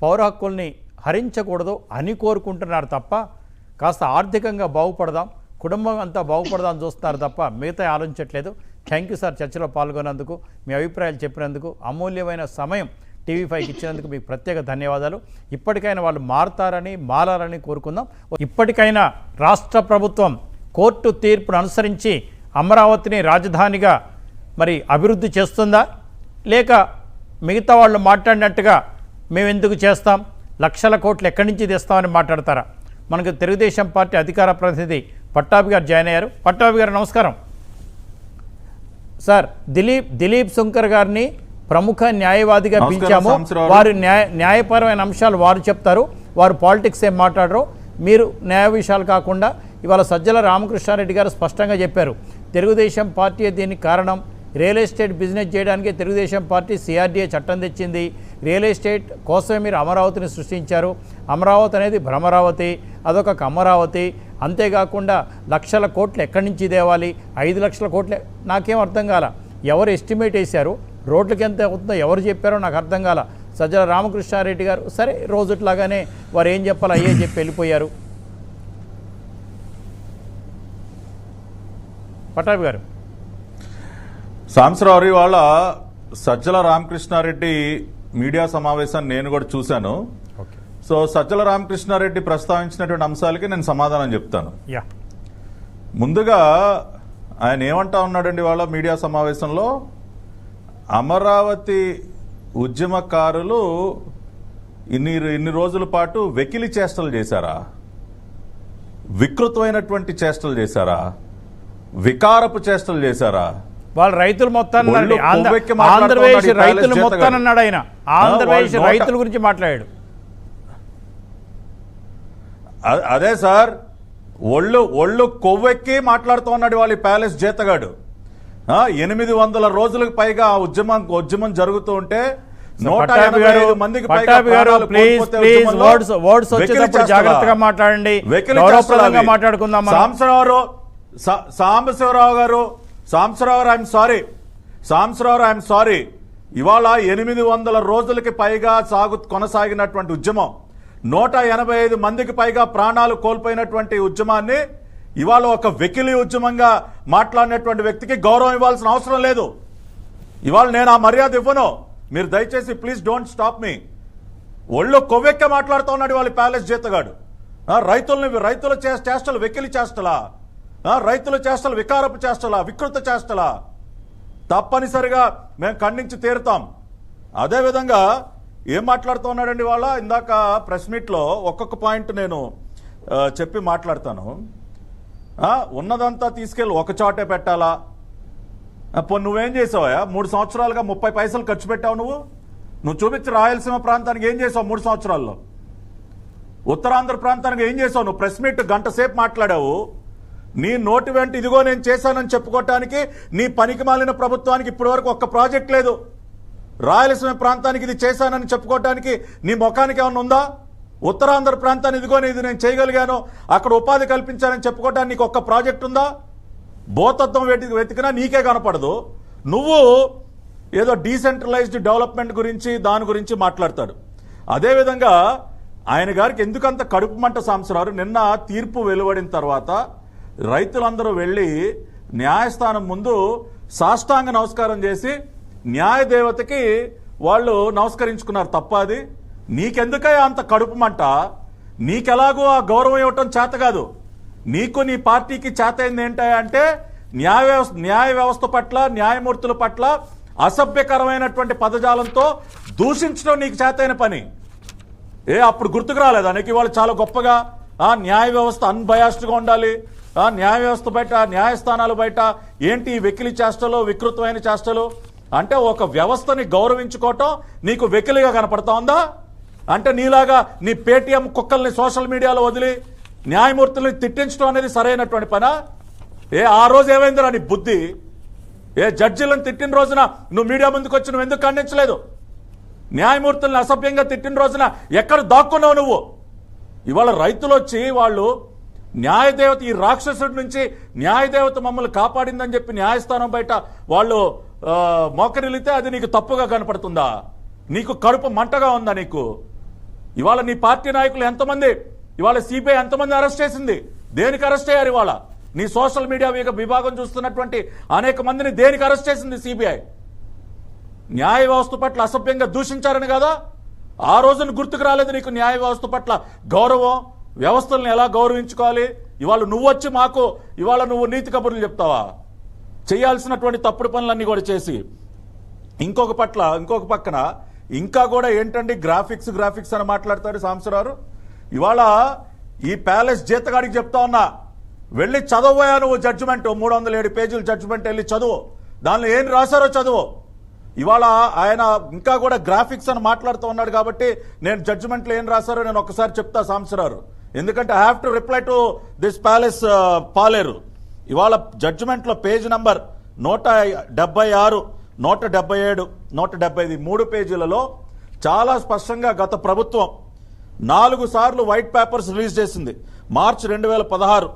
పౌర హక్కుల్ని హరించకూడదు అని కోరుకుంటున్నారు తప్ప కాస్త ఆర్థికంగా బాగుపడదాం, కుటుంబం అంతా బాగుపడదాం చూస్తున్నారు తప్ప మిగతా ఆలోచించట్లేదు. థ్యాంక్ యూ సార్, చర్చలో పాల్గొన్నందుకు, మీ అభిప్రాయాలు చెప్పినందుకు, అమూల్యమైన సమయం టీవీ5కి ఇచ్చినందుకు మీకు ప్రత్యేక ధన్యవాదాలు. ఇప్పటికైనా వాళ్ళు మారాలని కోరుకుందాం. ఇప్పటికైనా రాష్ట్ర ప్రభుత్వం కోర్టు తీర్పును అనుసరించి అమరావతిని రాజధానిగా మరి అభివృద్ధి చేస్తుందా, లేక మిగతా వాళ్ళు మాట్లాడినట్టుగా మేము ఎందుకు చేస్తాం, లక్షల కోట్లు ఎక్కడి నుంచి తెస్తామని మాట్లాడతారా? మనకు తెలుగుదేశం పార్టీ అధికార ప్రతినిధి పట్టాభి గారు జాయిన్ అయ్యారు. పట్టాభి గారు నమస్కారం సార్. దిలీప్ శంకర్ గారిని ప్రముఖ న్యాయవాదిగా పిలిచాము. వారి న్యాయపరమైన అంశాలు వారు చెప్తారు, వారు పాలిటిక్స్ ఏం మాట్లాడరు. మీరు న్యాయ విషయాలు కాకుండా ఇవాళ సజ్జల రామకృష్ణారెడ్డి గారు స్పష్టంగా చెప్పారు, తెలుగుదేశం పార్టీ దీనికి కారణం, రియల్ ఎస్టేట్ బిజినెస్ చేయడానికి తెలుగుదేశం పార్టీ సిఆర్డీఏ చట్టం తెచ్చింది, రియల్ ఎస్టేట్ కోసమే మీరు అమరావతిని సృష్టించారు, అమరావతి అనేది భ్రమరావతి, అదొక అమరావతి, అంతేకాకుండా లక్షల కోట్లు ఎక్కడి నుంచి తేవాలి, 5 లక్షల కోట్లే, నాకేం అర్థం కాల, ఎవరు ఎస్టిమేట్ వేశారు, రోడ్లకి ఎంత అవుతుందో ఎవరు చెప్పారో నాకు అర్థం కాల. సజ్జల రామకృష్ణారెడ్డి గారు సరే రోజుట్లాగానే వారు ఏం చెప్పాలో అయ్యే చెప్పి వెళ్ళిపోయారు. పట్టాభి గారు. సాంబశివరావు వాళ్ళ సజ్జల రామకృష్ణారెడ్డి మీడియా సమావేశాన్ని నేను కూడా చూశాను. సో సజ్జల రామకృష్ణారెడ్డి ప్రస్తావించినటువంటి అంశాలకి నేను సమాధానం చెప్తాను. ముందుగా ఆయన ఏమంటా ఉన్నాడండి వాళ్ళ మీడియా సమావేశంలో, అమరావతి ఉద్యమకారులు ఇన్ని రోజుల పాటు వెకిలి చేష్టలు చేశారా, వికృతమైనటువంటి చేష్టలు చేశారా, వికారపు చేష్టలు చేశారా? వాళ్ళు రైతులు మొత్తాన్ని ఆంధ్రప్రదేశ్ రైతులు మొత్తాన్ని అన్నాడు ఆయన. ఆంధ్రప్రదేశ్ రైతుల గురించి మాట్లాడాడు. అదే సార్, ఒళ్ళు కొవ్వెక్కి మాట్లాడుతూ ఉన్నాడు వాళ్ళ ప్యాలెస్ జీతగాడు. 800 రోజులకు పైగా ఉద్యమం జరుగుతూ ఉంటే 185 మందికి జాగ్రత్తగా మాట్లాడండి, మాట్లాడుకుందాం. సాంబశివరావు గారు ఐఎమ్ సారీ. ఇవాళ 800 రోజులకి పైగా కొనసాగినటువంటి ఉద్యమం, 185 మందికి పైగా ప్రాణాలు కోల్పోయినటువంటి ఉద్యమాన్ని ఇవాళ ఒక వెకిలి ఉద్యమంగా మాట్లాడినటువంటి వ్యక్తికి గౌరవం ఇవ్వాల్సిన అవసరం లేదు. ఇవాళ నేను ఆ మర్యాద ఇవ్వను. మీరు దయచేసి ప్లీజ్ డోంట్ స్టాప్ మీ. ఒళ్ళు కొవ్వెక్క మాట్లాడుతూ ఉన్నాడు వాళ్ళ ప్యాలెస్ జీతగాడు. రైతుల చేష్టలు వెకిలి చేష్టలా, రైతుల చేష్టలు వికారపు చేష్టలా, వికృత చేష్టలా? తప్పనిసరిగా మేము ఖండించి తీరుతాం. అదేవిధంగా ఏం మాట్లాడుతూ ఉన్నాడండి వాళ్ళ, ఇందాక ప్రెస్ మీట్లో ఒక్కొక్క పాయింట్ నేను చెప్పి మాట్లాడతాను. ఉన్నదంతా తీసుకెళ్ళి ఒక చోటే పెట్టాలా? నువ్వేం చేసావా? 3 సంవత్సరాలుగా 30 పైసలు ఖర్చు పెట్టావు. నువ్వు చూపించి రాయలసీమ ప్రాంతానికి ఏం చేసావు 3 సంవత్సరాల్లో? ఉత్తరాంధ్ర ప్రాంతానికి ఏం చేసావు? నువ్వు ప్రెస్ మీట్ గంట సేపు మాట్లాడావు. నీ నోటి వెంట ఇదిగో నేను చేశానని చెప్పుకోవటానికి నీ పనికి మాలిన ప్రభుత్వానికి ఇప్పటి వరకు ఒక్క ప్రాజెక్ట్ లేదు. రాయలసీమ ప్రాంతానికి ఇది చేశానని చెప్పుకోవటానికి నీ ముఖానికి ఏమన్నా ఉందా? ఉత్తరాంధ్ర ప్రాంతాన్ని ఇదిగో ఇది నేను చేయగలిగాను, అక్కడ ఉపాధి కల్పించానని చెప్పుకోవటానికి నీకు ఒక్క ప్రాజెక్ట్ ఉందా? భూతత్వం వెతికినా నీకే కనపడదు. నువ్వు ఏదో డీసెంట్రలైజ్డ్ డెవలప్మెంట్ గురించి దాని గురించి మాట్లాడతాడు. అదేవిధంగా ఆయన గారికి ఎందుకంత కడుపు మంట సాంబశివరావు, నిన్న తీర్పు వెలువడిన తర్వాత రైతులందరూ వెళ్ళి న్యాయస్థానం ముందు సాష్టాంగ నమస్కారం చేసి న్యాయదేవతకి వాళ్ళు నమస్కరించుకున్నారు. తప్ప అది నీకెందుకయ్యా అంత కడుపుమంట? నీకెలాగో ఆ గౌరవం ఇవ్వటం చేత కాదు. నీకు నీ పార్టీకి చేతైంది ఏంటంటే న్యాయ వ్యవస్థ పట్ల, న్యాయమూర్తుల పట్ల అసభ్యకరమైనటువంటి పదజాలంతో దూషించడం నీకు చేతైన పని. అప్పుడు గుర్తుకు రాలేదా నీకు? ఇవాళ చాలా గొప్పగా న్యాయ వ్యవస్థ అన్బయాస్డ్గా ఉండాలి, న్యాయ వ్యవస్థ బయట, న్యాయస్థానాలు బయట ఏంటి వెకిలి చేష్టలు, వికృతమైన చేష్టలు అంటే ఒక వ్యవస్థని గౌరవించుకోవటం నీకు వెకిలిగా కనపడతా ఉందా? అంటే నీలాగా నీ పేటీఎం కుక్కల్ని సోషల్ మీడియాలో వదిలి న్యాయమూర్తుల్ని తిట్టించడం అనేది సరైనటువంటి పనా? ఆ రోజు ఏమైందిరా నీ బుద్ధి? జడ్జీలను తిట్టిన రోజున నువ్వు మీడియా ముందుకు వచ్చి నువ్వు ఎందుకు ఖండించలేదు? న్యాయమూర్తుల్ని అసభ్యంగా తిట్టిన రోజున ఎక్కడ దాక్కున్నావు నువ్వు? ఇవాళ రైతులు వచ్చి వాళ్ళు న్యాయదేవత, ఈ రాక్షసుడి నుంచి న్యాయదేవత మమ్మల్ని కాపాడిందని చెప్పి న్యాయస్థానం బయట వాళ్ళు మోకరిల్లితే అది నీకు తప్పుగా కనపడుతుందా? నీకు కడుపు మంటగా ఉందా నీకు? ఇవాళ నీ పార్టీ నాయకులు ఎంతమంది, ఇవాళ సిబిఐ ఎంతమంది అరెస్ట్ చేసింది? దేనికి అరెస్ట్ అయ్యారు? ఇవాళ నీ సోషల్ మీడియా విభాగం చూస్తున్నటువంటి అనేక మందిని దేనికి అరెస్ట్ చేసింది సిబిఐ? న్యాయ వ్యవస్థ పట్ల అసభ్యంగా దూషించారని కదా? ఆ రోజున గుర్తుకు రాలేదు నీకు న్యాయ వ్యవస్థ పట్ల గౌరవం, వ్యవస్థలను ఎలా గౌరవించుకోవాలి? ఇవాళ నువ్వు వచ్చి మాకు ఇవాళ నువ్వు నీతి కబుర్లు చెప్తావా? చేయాల్సినటువంటి తప్పుడు పనులన్నీ కూడా చేసి ఇంకొక పక్కన ఇంకా కూడా ఏంటండి గ్రాఫిక్స్ అని మాట్లాడతారు సాంబశివరావు. ఇవాళ ఈ ప్యాలెస్ జీతగాడికి చెప్తా ఉన్నా, వెళ్ళి చదవబోయా నువ్వు జడ్జిమెంట్, 307 పేజీలు జడ్జిమెంట్ వెళ్ళి చదువు, దానిలో ఏం రాశారో చదువు. ఇవాళ ఆయన ఇంకా కూడా గ్రాఫిక్స్ అని మాట్లాడుతూ ఉన్నాడు కాబట్టి నేను జడ్జిమెంట్లో ఏం రాశారో నేను ఒక్కసారి చెప్తా సాంబశివరావు, ఎందుకంటే I have to reply to this palace Paleru. ఇవాళ జడ్జిమెంట్లో పేజ్ నంబర్ 176, 177, 175 3 పేజీలలో చాలా స్పష్టంగా గత ప్రభుత్వం 4 సార్లు వైట్ పేపర్స్ రిలీజ్ చేసింది. మార్చ్ 2016,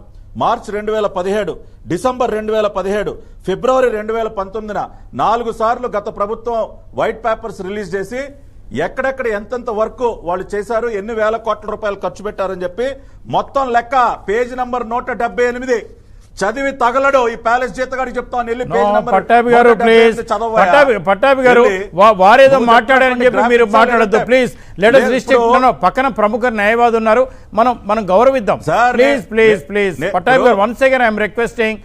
మార్చ్ 2017, డిసెంబర్ 2017, ఫిబ్రవరి 2019 4 సార్లు గత ప్రభుత్వం వైట్ పేపర్స్ రిలీజ్ చేసి ఎక్కడెక్కడ ఎంతెంత వర్క్ వాళ్ళు చేశారు, ఎన్ని వేల కోట్ల రూపాయలు ఖర్చు పెట్టారని చెప్పి మొత్తం లెక్క పేజ్ నంబర్ 178 చదివి తగలడు ఈ ప్యాలెస్ జీతగాడికి చెప్తాను. వెళ్ళి పట్టాభి గారు ప్లీజ్, పట్టాభి గారు వారేదో మాట్లాడారని చెప్పి మీరు మాట్లాడద్దు ప్లీజ్. Let us restrict. పక్కన ప్రముఖ న్యాయవాది ఉన్నారు, మనం గౌరవిద్దాం. ప్లీజ్ పట్టాభి గారు, వన్స్ అగైన్ ఐఎమ్ రిక్వెస్టింగ్,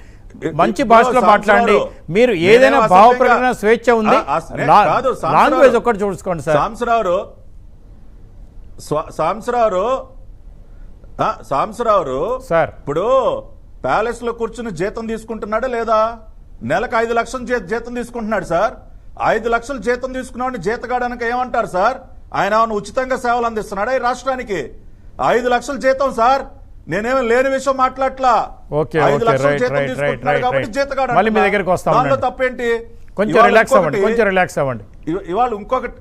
మంచి భాషలో మాట్లాడండి. మీరు ఏదైనా భావ ప్రకటన స్వేచ్ఛ ఉంది, లాంగ్వేజ్ ఒక్కటి చూసుకోండి సార్. సాంబశివరావు సార్ ఇప్పుడు ప్యాలెస్ లో కూర్చుని జీతం తీసుకుంటున్నాడా లేదా? నెలకు 5 లక్షలు జీతం తీసుకుంటున్నాడు సార్. 5 లక్షలు జీతం తీసుకున్నాడు జీతగాడనక ఏమంటారు సార్? ఆయన ఉచితంగా సేవలు అందిస్తున్నాడా ఈ రాష్ట్రానికి? 5 లక్షలు జీతం సార్, నేనేమో లేని విషయం మాట్లాడట్లా. 5 లక్షలు జీతం తీసుకుంటున్నాడు కాబట్టి జీతగాడు, దానిలో తప్పేంటి? కొంచెం రిలాక్స్ అవ్వండి. ఇవాళ ఇంకొకటి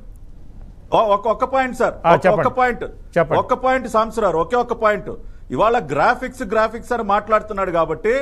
ఒక్క పాయింట్ సార్, ఒక్క పాయింట్ సాంబశివరావు, ఒక్క పాయింట్. ఇవాళ గ్రాఫిక్స్ అని మాట్లాడుతున్నాడు కాబట్టి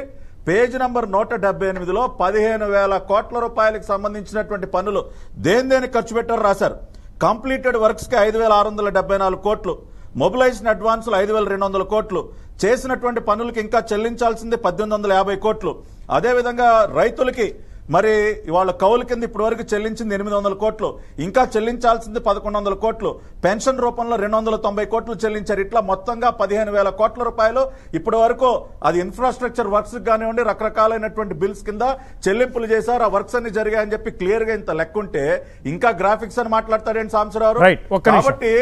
పేజ్ నంబర్ 178లో 15,000 కోట్ల రూపాయలకు సంబంధించినటువంటి పనులు దేనికి ఖర్చు పెట్టారో రాశారు. కంప్లీటెడ్ వర్క్స్ కి 5,674 కోట్లు, మొబిలైజేషన్ అడ్వాన్సులు 5,200 కోట్లు, చేసినటువంటి పనులకి ఇంకా చెల్లించాల్సింది 1,850 కోట్లు. అదేవిధంగా రైతులకి మరి వాళ్ళ కౌలు కింద ఇప్పటి వరకు చెల్లించింది 800 కోట్లు, ఇంకా చెల్లించాల్సింది 1,100 కోట్లు, పెన్షన్ రూపంలో 290 కోట్లు చెల్లించారు. ఇట్లా మొత్తంగా 15,000 కోట్ల రూపాయలు ఇప్పటి వరకు అది ఇన్ఫ్రాస్ట్రక్చర్ వర్క్స్ కానివ్వండి, రకరకాలైనటువంటి బిల్స్ కింద చెల్లింపులు చేశారు. ఆ వర్క్స్ అన్ని జరిగాయని చెప్పి క్లియర్ గా ఇంత లెక్క ఉంటే ఇంకా గ్రాఫిక్స్ అని మాట్లాడతారేంటి సాంబశివరావు? కాబట్టి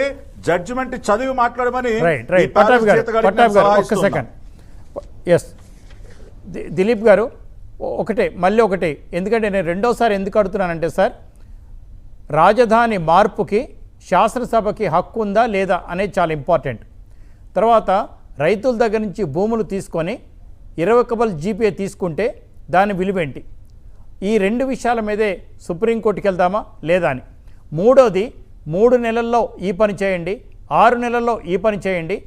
జడ్జిమెంట్ చదివి మాట్లాడమని దిలీప్ గారు మళ్ళీ ఒకటి, ఎందుకంటే నేను రెండోసారి ఎందుకు అడుగుతున్నానంటే సార్, రాజధాని మార్పుకి శాసనసభకి హక్కు ఉందా లేదా అనేది చాలా ఇంపార్టెంట్. తర్వాత రైతుల దగ్గర నుంచి భూములు తీసుకొని ఇర్రివోకబుల్ జీపీఏ తీసుకుంటే దాని విలువేంటి? ఈ 2 విషయాల మీదే సుప్రీంకోర్టుకి వెళ్దామా లేదా అని. మూడోది, 3 నెలల్లో ఈ పని చేయండి, 6 నెలల్లో ఈ పని చేయండి,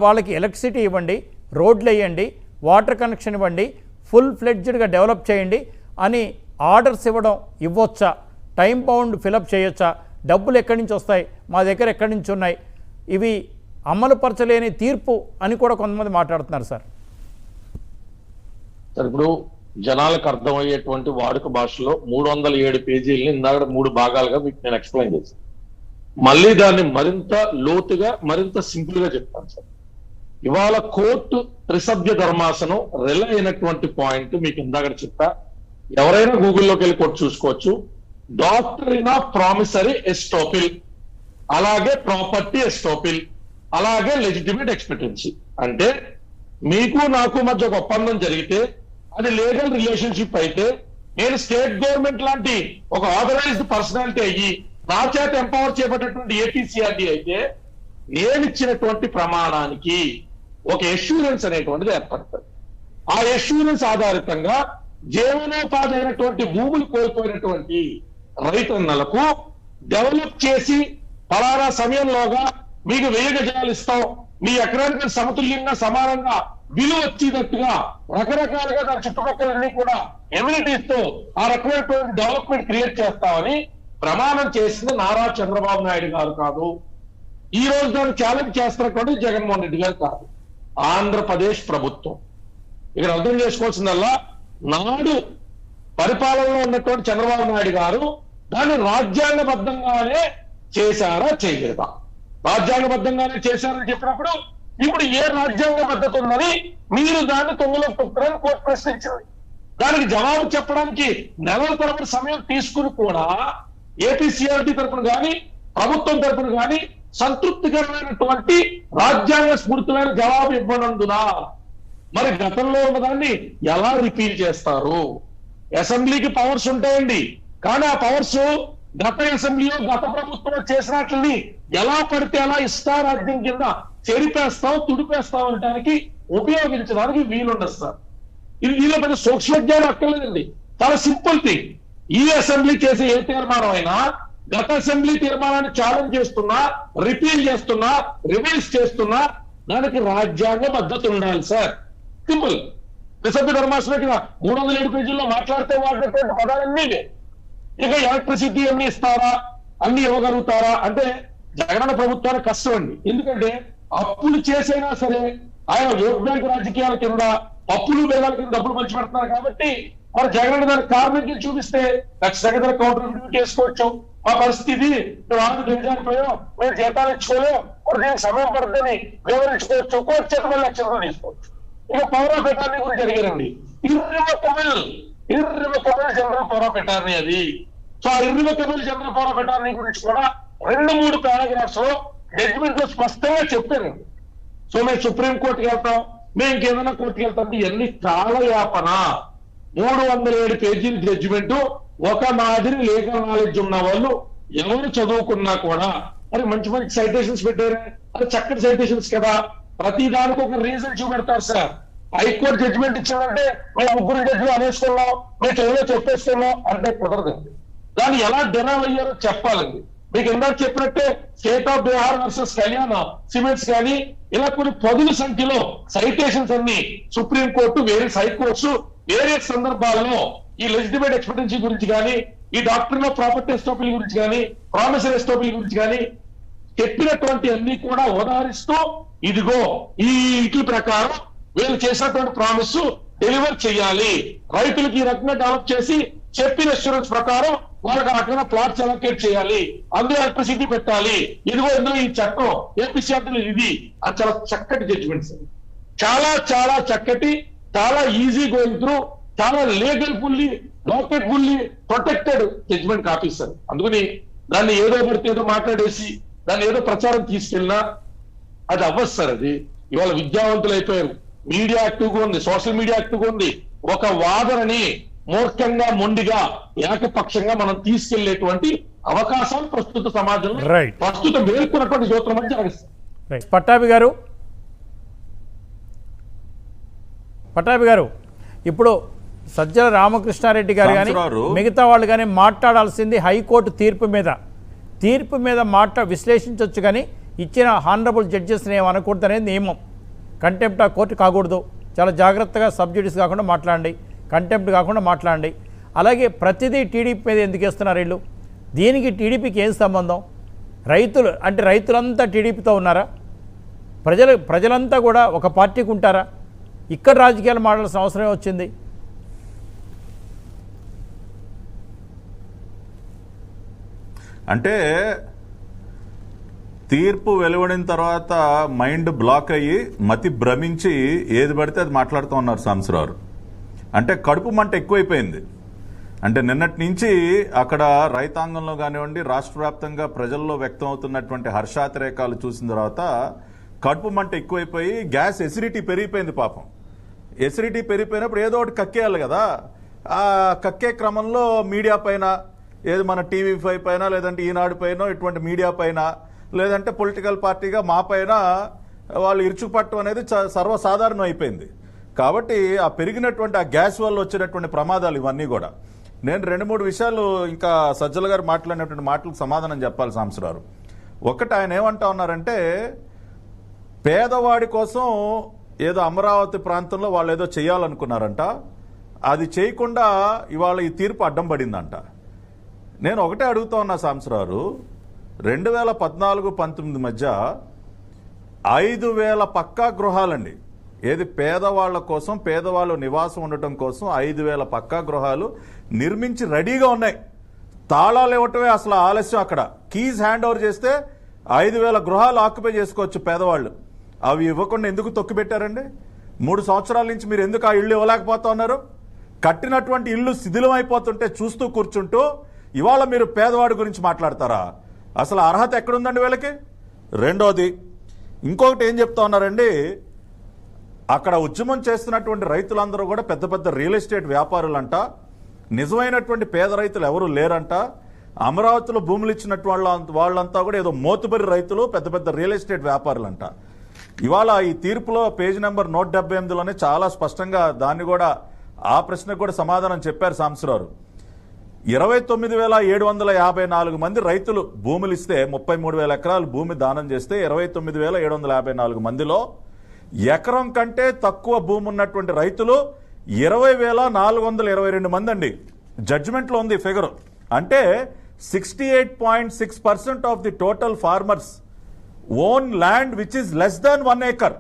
వాళ్ళకి ఎలక్ట్రిసిటీ ఇవ్వండి, రోడ్లు వేయండి, వాటర్ కనెక్షన్ ఇవ్వండి, ఫుల్ ఫ్లెడ్జ్డ్గా డెవలప్ చేయండి అని ఆర్డర్స్ ఇవ్వచ్చా? టైం బౌండ్ ఫిలప్ చేయొచ్చా? డబ్బులు ఎక్కడి నుంచి వస్తాయి, మా దగ్గర ఎక్కడి నుంచి ఉన్నాయి? ఇవి అమలుపరచలేని తీర్పు అని కూడా కొంతమంది మాట్లాడుతున్నారు సార్. సార్ ఇప్పుడు జనాలకు అర్థమయ్యేటువంటి వాడుక భాషలో 307 పేజీలని ఇందాక 3 భాగాలుగా మీకు నేను ఎక్స్ప్లెయిన్ చేశాను. మళ్ళీ దాన్ని మరింత లోతుగా మరింత సింపుల్ గా చెప్తాను సార్. ఇవాళ కోర్టు త్రిసభ్య ధర్మాసనం రిలే అయినటువంటి పాయింట్ మీకు ఇందాక చెప్పా. ఎవరైనా గూగుల్లోకి వెళ్ళి కొట్టి చూసుకోవచ్చు. డాక్టరీన్ ఆఫ్ ప్రామిసరీ ఎస్టోపిల్, అలాగే ప్రాపర్టీ ఎస్టోపిల్, అలాగే లెజిటిమేట్ ఎక్స్పెక్టెన్సీ. అంటే మీకు నాకు మధ్య ఒక ఒప్పందం జరిగితే అది లీగల్ రిలేషన్షిప్ అయితే నేను స్టేట్ గవర్నమెంట్ లాంటి ఒక ఆథరైజ్డ్ పర్సనాలిటీ అయ్యి నా చేత ఎంపవర్ చేయబడినటువంటి ఏపీసీఆర్డీ అయితే నేను ఇచ్చినటువంటి ప్రమాణానికి ఒక ఎష్యూరెన్స్ అనేటువంటిది ఏర్పడుతుంది. ఆ ఎష్యూరెన్స్ ఆధారితంగా జీవనోపాధి అయినటువంటి భూములు కోల్పోయినటువంటి రైతన్నలకు డెవలప్ చేసి ఫలానా సమయంలోగా మీకు 1000 గజాలు ఇస్తాం, మీ ఎకరానికి సమతుల్యంగా సమానంగా విలువ వచ్చేటట్టుగా రకరకాలుగా దాని చుట్టుపక్కలన్నీ కూడా ఎమ్యూనిటీస్తో ఆ రకమైనటువంటి డెవలప్మెంట్ క్రియేట్ చేస్తామని ప్రమాణం చేసింది నారా చంద్రబాబు నాయుడు గారు కాదు. ఈ రోజు దాన్ని ఛాలెంజ్ చేస్తున్నటువంటి జగన్మోహన్ రెడ్డి గారు కాదు, ఆంధ్రప్రదేశ్ ప్రభుత్వం. ఇక్కడ అర్థం చేసుకోవాల్సిందల్లా నాడు పరిపాలనలో ఉన్నటువంటి చంద్రబాబు నాయుడు గారు దాన్ని రాజ్యాంగబద్ధంగానే చేశారా చేయలేదా? రాజ్యాంగబద్ధంగానే చేశారని చెప్పినప్పుడు ఇప్పుడు ఏ రాజ్యాంగ పద్ధతి ఉందని మీరు దాన్ని తొంగలో తొక్కుతారని కోర్టు ప్రశ్నించింది. దానికి జవాబు చెప్పడానికి నెలల తరబడి సమయం తీసుకుని కూడా ఏపీసీఆర్డీ తరపున కానీ ప్రభుత్వం తరపున కానీ సంతృప్తికరమైనటువంటి రాజ్యాంగ స్ఫూర్తిమైన జవాబు ఇవ్వనందున మరి గతంలో ఉన్నదాన్ని ఎలా రిపీల్ చేస్తారు? అసెంబ్లీకి పవర్స్ ఉంటాయండి, కానీ ఆ పవర్స్ గత అసెంబ్లీలో గత ప్రభుత్వం చేసినట్లని ఎలా పడితే అలా ఇష్టారాజ్యం కింద చెరిపేస్తాం తుడిపేస్తాం అనడానికి ఉపయోగించడానికి వీలుండదు సార్. ఇది దీనిలో పెద్ద సూక్ష్మజ్ఞానం అక్కర్లేదండి, చాలా సింపుల్ థింగ్. ఈ అసెంబ్లీ చేసే ఏ తీర్మానం అయినా గత అసెంబ్లీ తీర్మానాన్ని ఛాలెంజ్ చేస్తున్నా, రిపీల్ చేస్తున్నా, రివైజ్ చేస్తున్నా దానికి రాజ్యాంగ పద్ధతి ఉండాలి సార్. సింపుల్. త్రిసభ్య ధర్మాసనం కింద 307 పేజీల్లో మాట్లాడితే వాడినటువంటి పదాలన్నీ ఇక ఎలక్ట్రిసిటీ అన్ని ఇస్తారా, అన్ని ఇవ్వగలుగుతారా అంటే జగనన్న ప్రభుత్వానికి కష్టం అండి. ఎందుకంటే అప్పులు చేసైనా సరే ఆయన ఓట్ బ్యాంక్ రాజకీయాల కింద అప్పులు బేదాల కింద డబ్బులు పంచి పెడుతున్నారు కాబట్టి మరి జగనన్న దానికి కారణం చూపిస్తే ఖచ్చితంగా కౌంటర్ చేసుకోవచ్చు. ఆ పరిస్థితి మేము ఆరు దిగజారిపోయాం, మేము జీతాలు ఇచ్చుకోలేం, మరి దీనికి సమయం పడుతుందని వివరించుకోవచ్చు, కోర్టు చేత మళ్ళీ లక్ష్యంగా తీసుకోవచ్చు. ఇక పవర్ ఆఫ్ అటార్నీ గురించి అడిగారండి. ఇర్రివకబుల్ జనరల్ పవర్ ఆఫ్ అటార్నీ అది. సో ఆ ఇర్రివకబుల్ జనరల్ పవర్ ఆఫ్ అటార్నీ గురించి కూడా 2-3 పారాగ్రాఫ్స్ లో జడ్జిమెంట్ లో స్పష్టంగా చెప్పారండి. సో మేము సుప్రీంకోర్టుకి వెళ్తాం, మేము ఇంకేదైనా కోర్టుకి వెళ్తాం, ఇవన్నీ కాలయాపన. 307 పేజీల జడ్జిమెంట్ ఒక మాదిరి లీగల్ నాలెడ్జ్ ఉన్న వాళ్ళు ఎవరు చదువుకున్నా కూడా మరి మంచి మంచి సైటేషన్స్ పెట్టారే, అది చక్కటి సైటేషన్స్ కదా. ప్రతి దానికి ఒక రీజన్ చూపెడతారు సార్. హైకోర్టు జడ్జిమెంట్ ఇచ్చామంటే మేము 3 జడ్జిలు అనేసుకున్నాం, మేము తెలుగులో చెప్పేస్తున్నాం అంటే కుదరదండి. దాన్ని ఎలా డిరైవ్ అయ్యారో చెప్పాలండి. మీకు ఇందాక చెప్పినట్టే స్టేట్ ఆఫ్ బీహార్ వర్సెస్ కళ్యాణ సిమెంట్స్ కానీ ఇలా కొన్ని పదుల సంఖ్యలో సైటేషన్స్ అన్ని సుప్రీంకోర్టు వేరియస్ హైకోర్ట్స్ వేరియస్ సందర్భాల్లో ఈ లెజిటిమేట్ ఎక్స్పెక్టెన్సీ గురించి కానీ ఈ డాక్టరీన్ ఆఫ్ ప్రాపర్టీ ఎస్టోపిల్ గురించి కానీ ప్రామిసరీ ఎస్టోపిల్ గురించి కానీ చెప్పినటువంటి అన్ని కూడా ఉదాహరిస్తూ ఇదిగో ఈ ఇట్ల ప్రకారం వీళ్ళు చేసినటువంటి ప్రామిస్ డెలివర్ చేయాలి, రైతులకు ఈ రకంగా డెవలప్ చేసి చెప్పిన అష్యూరెన్స్ ప్రకారం వాళ్ళకి ఆ రకంగా ప్లాట్స్ అలొకేట్ చేయాలి, అందులో ఎలక్ట్రిసిటీ పెట్టాలి, ఇదిగో ఇందులో ఈ చట్టం ఏపీసీఆర్డీలో ఇది. అది చాలా చక్కటి జడ్జిమెంట్స్, చాలా చాలా చక్కటి, చాలా ఈజీ గోయింగ్ త్రూ, చాలా legal fully document fully protected judgment copies sir. అందుకని దాన్ని ఏదో పడితే ఏదో మాట్లాడేసి దాన్ని ఏదో ప్రచారం తీసుకెళ్ళినా అది అవ్వదు సార్. అది ఇవాళ విద్యావంతులు అయిపోయారు, మీడియా యాక్టివ్గా ఉంది, సోషల్ మీడియా యాక్టివ్గా ఉంది. ఒక వాదనని మూర్ఖంగా మొండిగా ఏకపక్షంగా మనం తీసుకెళ్లేటువంటి అవకాశాలు ప్రస్తుత సమాజంలో ప్రస్తుతం మేల్కొన్నటువంటి యువతల మధ్య జరుగుతాయి. పట్టాభి గారు ఇప్పుడు సజ్జల రామకృష్ణారెడ్డి గారు కానీ మిగతా వాళ్ళు కానీ మాట్లాడాల్సింది హైకోర్టు తీర్పు మీద విశ్లేషించవచ్చు, కానీ ఇచ్చిన హానరబుల్ జడ్జెస్ని ఏమనకూడదు అనేది నియమం. కంటెంప్ట్ ఆఫ్ కోర్టు కాకూడదు, చాలా జాగ్రత్తగా సబ్జుడిస్ కాకుండా మాట్లాడండి, కంటెంప్ట్ కాకుండా మాట్లాడండి. అలాగే ప్రతిదీ టీడీపీ మీద ఎందుకు వేస్తున్నారు వీళ్ళు? దీనికి టీడీపీకి ఏం సంబంధం? రైతులంతా టీడీపీతో ఉన్నారా? ప్రజలంతా కూడా ఒక పార్టీకి ఉంటారా? ఇక్కడ రాజకీయాలు మాట్లాడాల్సిన అవసరమే వచ్చింది. అంటే తీర్పు వెలువడిన తర్వాత మైండ్ బ్లాక్ అయ్యి మతి భ్రమించి ఏది పడితే అది మాట్లాడుతూ ఉన్నారు సాంబశివరావు. అంటే కడుపు మంట ఎక్కువైపోయింది. అంటే నిన్నటి నుంచి అక్కడ రైతాంగంలో కానివ్వండి, రాష్ట్ర వ్యాప్తంగా ప్రజల్లో వ్యక్తం అవుతున్నటువంటి హర్షాతిరేకాలు చూసిన తర్వాత కడుపు మంట ఎక్కువైపోయి గ్యాస్ ఎసిడిటీ పెరిగిపోయింది. పాపం ఎసిడిటీ పెరిగిపోయినప్పుడు ఏదో ఒకటి కక్కేయాలి కదా. ఆ కక్కే క్రమంలో మీడియా పైన, ఏది మన TV5 పైన, లేదంటే ఈనాడు పైన, ఇటువంటి మీడియా పైన, లేదంటే పొలిటికల్ పార్టీగా మా పైన వాళ్ళు ఇరుచుపట్టడం అనేది సర్వసాధారణం అయిపోయింది. కాబట్టి ఆ పెరిగినటువంటి ఆ గ్యాస్ వల్ల వచ్చినటువంటి ప్రమాదాలు ఇవన్నీ కూడా. నేను 2-3 విషయాలు ఇంకా సజ్జల గారు మాట్లాడినటువంటి మాటలకు సమాధానం చెప్పాలి సాంబశివరావు. ఒకటి, ఆయన ఏమంటా ఉన్నారంటే పేదవాడి కోసం ఏదో అమరావతి ప్రాంతంలో వాళ్ళు ఏదో చేయాలనుకున్నారంట, అది చేయకుండా ఇవాళ ఈ తీర్పు అడ్డం పడిందంట. నేను ఒకటే అడుగుతా ఉన్నా సాంబశివరావు, 2014-19 మధ్య 5,000 పక్కా గృహాలండి, ఏది పేదవాళ్ల కోసం, పేదవాళ్ళు నివాసం ఉండటం కోసం 5,000 పక్కా గృహాలు నిర్మించి రెడీగా ఉన్నాయి. తాళాలు ఇవ్వటమే అసలు ఆలస్యం. అక్కడ కీస్ హ్యాండ్ ఓవర్ చేస్తే 5,000 గృహాలు ఆక్యుపై చేసుకోవచ్చు పేదవాళ్ళు. అవి ఇవ్వకుండా ఎందుకు తొక్కిపెట్టారండి? 3 సంవత్సరాల నుంచి మీరు ఎందుకు ఆ ఇళ్ళు ఇవ్వలేకపోతా ఉన్నారు? కట్టినటువంటి ఇల్లు శిథిలం అయిపోతుంటే చూస్తూ కూర్చుంటూ ఇవాళ మీరు పేదవాడి గురించి మాట్లాడతారా? అసలు అర్హత ఎక్కడుందండి వీళ్ళకి? రెండోది, ఇంకొకటి ఏం చెప్తా ఉన్నారండి, అక్కడ ఉద్యమం చేస్తున్నటువంటి రైతులందరూ కూడా పెద్ద పెద్ద రియల్ ఎస్టేట్ వ్యాపారులంట, నిజమైనటువంటి పేద రైతులు ఎవరు లేరంట. అమరావతిలో భూములు ఇచ్చినట్టు వాళ్ళంతా కూడా ఏదో మోతుబరి రైతులు, పెద్ద పెద్ద రియల్ ఎస్టేట్ వ్యాపారులంట. ఇవాళ ఈ తీర్పులో పేజీ నెంబర్ 178లోనే చాలా స్పష్టంగా దాన్ని కూడా, ఆ ప్రశ్నకు కూడా సమాధానం చెప్పారు సాంబశివరావు. 29,754 మంది రైతులు భూములు ఇస్తే, 33,000 ఎకరాలు భూమి దానం చేస్తే 29,754 మందిలో ఎకరం కంటే తక్కువ భూమి ఉన్నటువంటి రైతులు 20,422 మంది అండి. జడ్జిమెంట్లో ఉంది ఫిగర్. అంటే 68.6% of the total farmers own land which is less than 1 acre.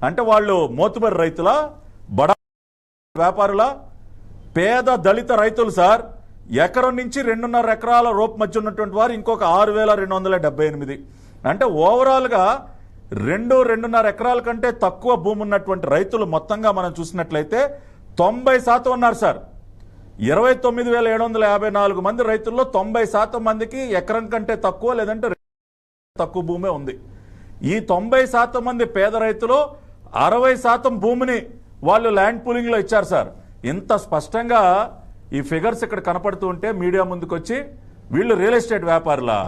అంటే వాళ్ళు మోతుబరి రైతుల, బడా వ్యాపారుల, పేద దళిత రైతులు సార్. ఎకరం నుంచి 2.5 ఎకరాల రూపు మధ్య ఉన్నటువంటి వారు ఇంకొక 6,278. అంటే ఓవరాల్గా 2.5 ఎకరాల కంటే తక్కువ భూమి ఉన్నటువంటి రైతులు మొత్తంగా మనం చూసినట్లయితే 90% ఉన్నారు సార్. 29,754 మంది రైతుల్లో 90% మందికి ఎకరం కంటే తక్కువ, లేదంటే తక్కువ భూమే ఉంది. ఈ 90% మంది పేద రైతులు 60% భూమిని వాళ్ళు ల్యాండ్ పూలింగ్ లో ఇచ్చారు సార్. ఇంత స్పష్టంగా ఈ ఫిగర్స్ ఇక్కడ కనపడుతూ ఉంటే మీడియా ముందుకు వచ్చి వీళ్ళు రియల్ ఎస్టేట్ వ్యాపారులా,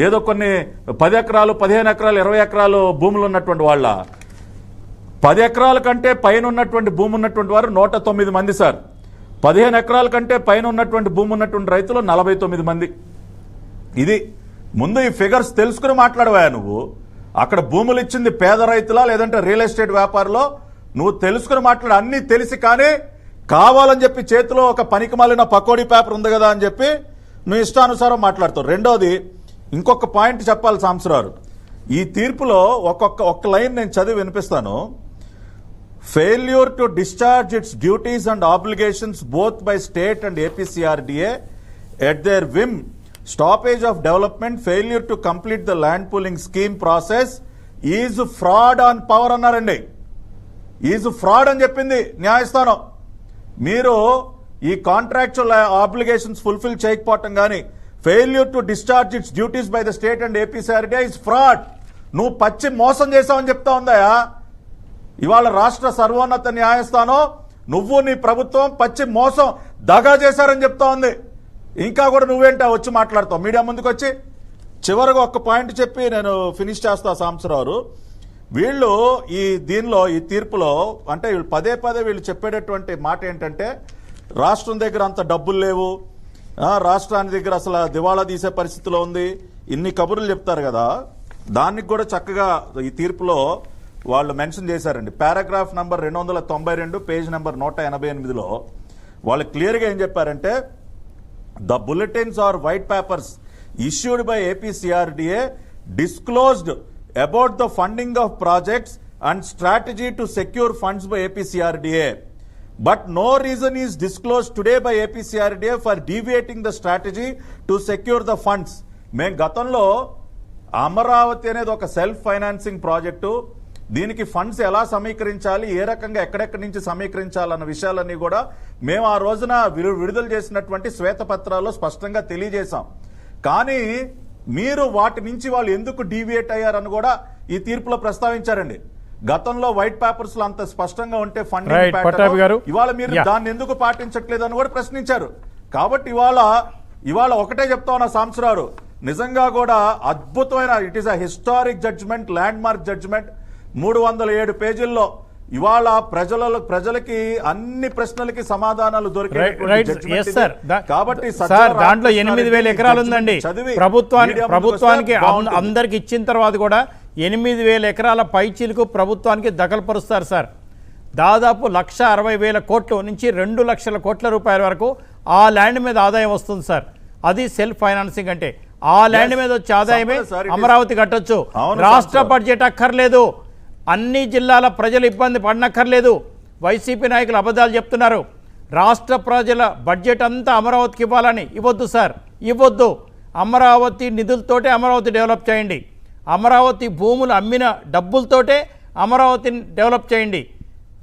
ఏదో కొన్ని 10 ఎకరాలు, 15 ఎకరాలు, 20 ఎకరాలు భూములు ఉన్నటువంటి వాళ్ళ, 10 ఎకరాల కంటే పైన ఉన్నటువంటి భూమి ఉన్నటువంటి వారు 109 మంది సార్. 15 ఎకరాల కంటే పైన ఉన్నటువంటి భూమి ఉన్నటువంటి రైతులు 49 మంది. ఇది ముందు ఈ ఫిగర్స్ తెలుసుకుని మాట్లాడవా నువ్వు? అక్కడ భూములు ఇచ్చింది పేద రైతులా, లేదంటే రియల్ ఎస్టేట్ వ్యాపారులో? నువ్వు తెలుసుకుని మాట్లాడు. అన్నీ తెలిసి కానీ కావాలని చెప్పి చేతిలో ఒక పనికిమాలిన పకోడీ పేపర్ ఉంది కదా అని చెప్పి నువ్వు ఇష్టానుసారం మాట్లాడుతావు. రెండోది, ఇంకొక పాయింట్ చెప్పాలి సాంబశివరావు. ఈ తీర్పులో ఒక్క లైన్ నేను చదివి వినిపిస్తాను. Failure to discharge its duties and obligations both by state and APCRDA at their whim, stoppage of development, failure to complete the land pooling scheme process is fraud on power అన్నారండి. Is fraud అని చెప్పింది న్యాయస్థానం. మీరు ఈ contractual obligations fulfil చేయకపోవటం కానీ, failure to discharge its duties by the state and APCRDA is fraud. నువ్వు పచ్చి మోసం చేసావని చెప్తా ఉందాయా ఇవాళ రాష్ట్ర సర్వోన్నత న్యాయస్థానం? నువ్వు నీ ప్రభుత్వం పచ్చి మోసం, దగా చేశారని చెప్తా ఉంది. ఇంకా కూడా నువ్వేంటా వచ్చి మాట్లాడతావు మీడియా ముందుకు వచ్చి? చివరిగా ఒక్క పాయింట్ చెప్పి నేను ఫినిష్ చేస్తా సాంబశివరావు. వీళ్ళు దీనిలో ఈ తీర్పులో అంటే వీళ్ళు పదే వీళ్ళు చెప్పేటటువంటి మాట ఏంటంటే, రాష్ట్రం దగ్గర అంత డబ్బులు లేవు, రాష్ట్రాన్ని దగ్గర అసలు దివాళా తీసే పరిస్థితిలో ఉంది, ఇన్ని కబుర్లు చెప్తారు కదా. దానికి కూడా చక్కగా ఈ తీర్పులో వాళ్ళు మెన్షన్ చేశారండి. పారాగ్రాఫ్ నంబర్ 292 పేజ్ నెంబర్ 188లో వాళ్ళు క్లియర్గా ఏం చెప్పారంటే, the bulletins or white papers issued by APCRDA disclosed about the funding of projects and strategy to secure funds by APCRDA. But no reason is disclosed today by APCRDA for deviating the strategy to secure the funds. మేము గతంలో అమరావతి అనేది ఒక self financing project, దీనికి funds ఎలా సమీకరించాలి, ఏ రకంగా ఎక్కడెక్కడి నుంచి సమీకరించాలన్న విషయాలన్నీ కూడా మేము ఆ రోజున విడుదల చేసినటువంటి శ్వేతపత్రాల్లో స్పష్టంగా తెలియజేశాం. కానీ మీరు వాటి నుంచి వాళ్ళు ఎందుకు డీవియేట్ అయ్యారని కూడా ఈ తీర్పులో ప్రస్తావించారండి. గతంలో వైట్ పేపర్స్ లో అంత స్పష్టంగా ఉంటే ఫండింగ్ ప్యాటర్న్ ఇవాళ మీరు దాన్ని ఎందుకు పాటించట్లేదు అని కూడా ప్రశ్నించారు. కాబట్టి ఇవాళ ఒకటే చెప్తా ఉన్నా సాంబశివరావు, నిజంగా కూడా అద్భుతమైన, it is a historic judgment, landmark judgment. 307 పేజీల్లో ఇవాళ ప్రజలకి అన్ని ప్రశ్నలకి సమాధానాలు దొరికాయి. కాబట్టి దాంట్లో 8,000 ఎకరాలు ఉందండి. ప్రభుత్వానికి అందరికి ఇచ్చిన తర్వాత కూడా 8,000 ఎకరాల పైచీలకు ప్రభుత్వానికి దఖలుపరుస్తారు సార్. దాదాపు 1,60,000 కోట్ల నుంచి 2 లక్షల కోట్ల రూపాయల వరకు ఆ ల్యాండ్ మీద ఆదాయం వస్తుంది సార్. అది సెల్ఫ్ ఫైనాన్సింగ్ అంటే. ఆ ల్యాండ్ మీద వచ్చే ఆదాయమే అమరావతి కట్టొచ్చు. రాష్ట్ర బడ్జెట్ అక్కర్లేదు, అన్ని జిల్లాల ప్రజలు ఇబ్బంది పడనక్కర్లేదు. వైసీపీ నాయకులు అబద్ధాలు చెప్తున్నారు. రాష్ట్ర ప్రజల బడ్జెట్ అంతా అమరావతికి ఇవ్వాలని. ఇవ్వద్దు సార్, ఇవ్వద్దు. అమరావతి నిధులతోటే అమరావతి డెవలప్ చేయండి. అమరావతి భూములు అమ్మిన డబ్బులతోటే అమరావతిని డెవలప్ చేయండి.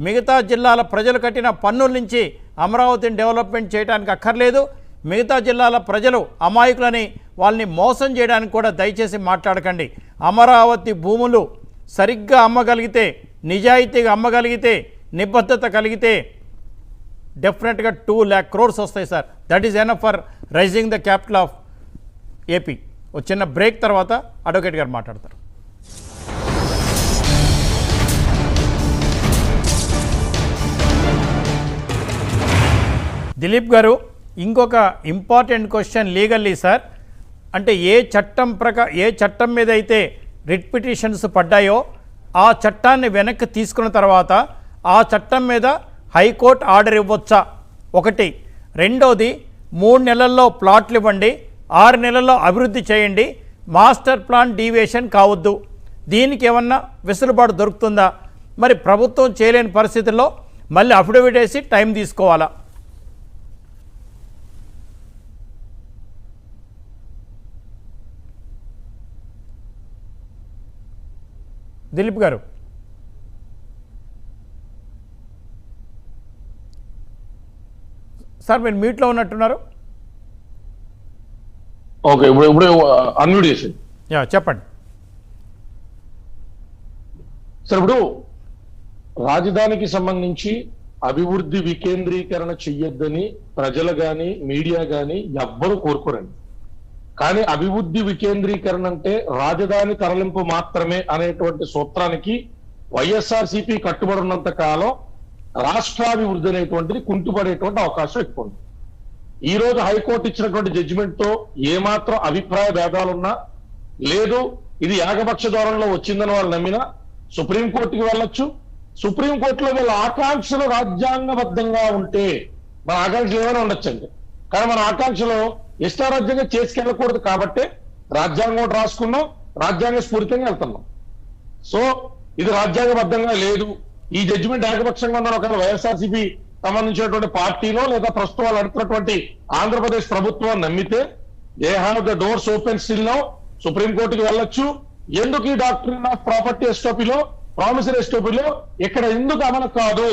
మిగతా జిల్లాల ప్రజలు కట్టిన పన్నుల నుంచి అమరావతిని డెవలప్మెంట్ చేయడానికి అక్కర్లేదు. మిగతా జిల్లాల ప్రజలు అమాయకులని, వాళ్ళని మోసం చేయడానికి కూడా దయచేసి మాట్లాడకండి. అమరావతి భూములు సరిగ్గా అమ్మగలిగితే, నిజాయితీగా అమ్మగలిగితే, నిబద్ధత కలిగితే డెఫినెట్గా 2 lakh crores వస్తాయి సార్. That is enough for raising the capital of AP. ఒక చిన్న బ్రేక్ తర్వాత అడ్వకేట్ గారు మాట్లాడతారు. దిలీప్ గారు, ఇంకొక ఇంపార్టెంట్ క్వశ్చన్ లీగల్లీ సార్. అంటే ఏ చట్టం మీద అయితే రిట్ పిటిషన్స్ పడ్డాయో ఆ చట్టాన్ని వెనక్కి తీసుకున్న తర్వాత ఆ చట్టం మీద హైకోర్టు ఆర్డర్ ఇవ్వచ్చా? ఒకటి. రెండోది, 3 నెలల్లో ప్లాట్లు ఇవ్వండి, 6 నెలల్లో అభివృద్ధి చేయండి, మాస్టర్ ప్లాన్ డీవియేషన్ కావద్దు. దీనికి ఏమన్నా వెసులుబాటు దొరుకుతుందా? మరి ప్రభుత్వం చేయలేని పరిస్థితుల్లో మళ్ళీ అఫిడవిట్ వేసి టైం తీసుకోవాలా? దిలీప్ గారు. సార్ మీరు మీట్లో ఉన్నట్టున్నారు. ఓకే, ఇప్పుడు అన్మ్యూట్ చేసి చెప్పండి సార్. ఇప్పుడు రాజధానికి సంబంధించి అభివృద్ధి వికేంద్రీకరణ చెయ్యొద్దని ప్రజలు గాని మీడియా గాని ఎవ్వరూ కోరుకోరండి. కానీ అభివృద్ధి వికేంద్రీకరణ అంటే రాజధాని తరలింపు మాత్రమే అనేటువంటి సూత్రానికి వైఎస్ఆర్సీపీ కట్టుబడి ఉన్నంత కాలం రాష్ట్రాభివృద్ధి అనేటువంటిది కుంటుపడేటువంటి అవకాశం ఎక్కువ ఉంది. ఈ రోజు హైకోర్టు ఇచ్చినటువంటి జడ్జిమెంట్ తో ఏమాత్రం అభిప్రాయ భేదాలున్నా, లేదు ఇది ఏకపక్ష ధోరణిలో వచ్చిందని వాళ్ళు నమ్మినా సుప్రీంకోర్టుకి వెళ్ళొచ్చు. సుప్రీంకోర్టులో వీళ్ళ ఆకాంక్షలు రాజ్యాంగబద్ధంగా ఉంటే, మన ఆకాంక్షలు ఏమైనా ఉండొచ్చండి, కానీ మన ఆకాంక్షలో ఇష్టారాజ్యంగా చేసుకెళ్ళకూడదు. కాబట్టి రాజ్యాంగం రాసుకున్నాం, రాజ్యాంగ స్ఫూర్తిగా వెళ్తున్నాం. సో ఇది రాజ్యాంగబద్ధంగా లేదు, ఈ జడ్జిమెంట్ ఏకపక్షంగా ఉన్న ఒక వైఎస్ఆర్సీపీ సంబంధించినటువంటి పార్టీలో లేదా ప్రస్తుతం వాళ్ళు అడుగుతున్నటువంటి ఆంధ్రప్రదేశ్ ప్రభుత్వం నమ్మితే they have the doors open still now. సుప్రీంకోర్టుకి వెళ్ళొచ్చు. ఎందుకు ఈ డాక్ట్రిన్ ఆఫ్ ప్రాపర్టీ ఎస్టోపీలో, ప్రామిసరీ ఎస్టోపీలో ఇక్కడ ఎందుకు అమలు కాదు,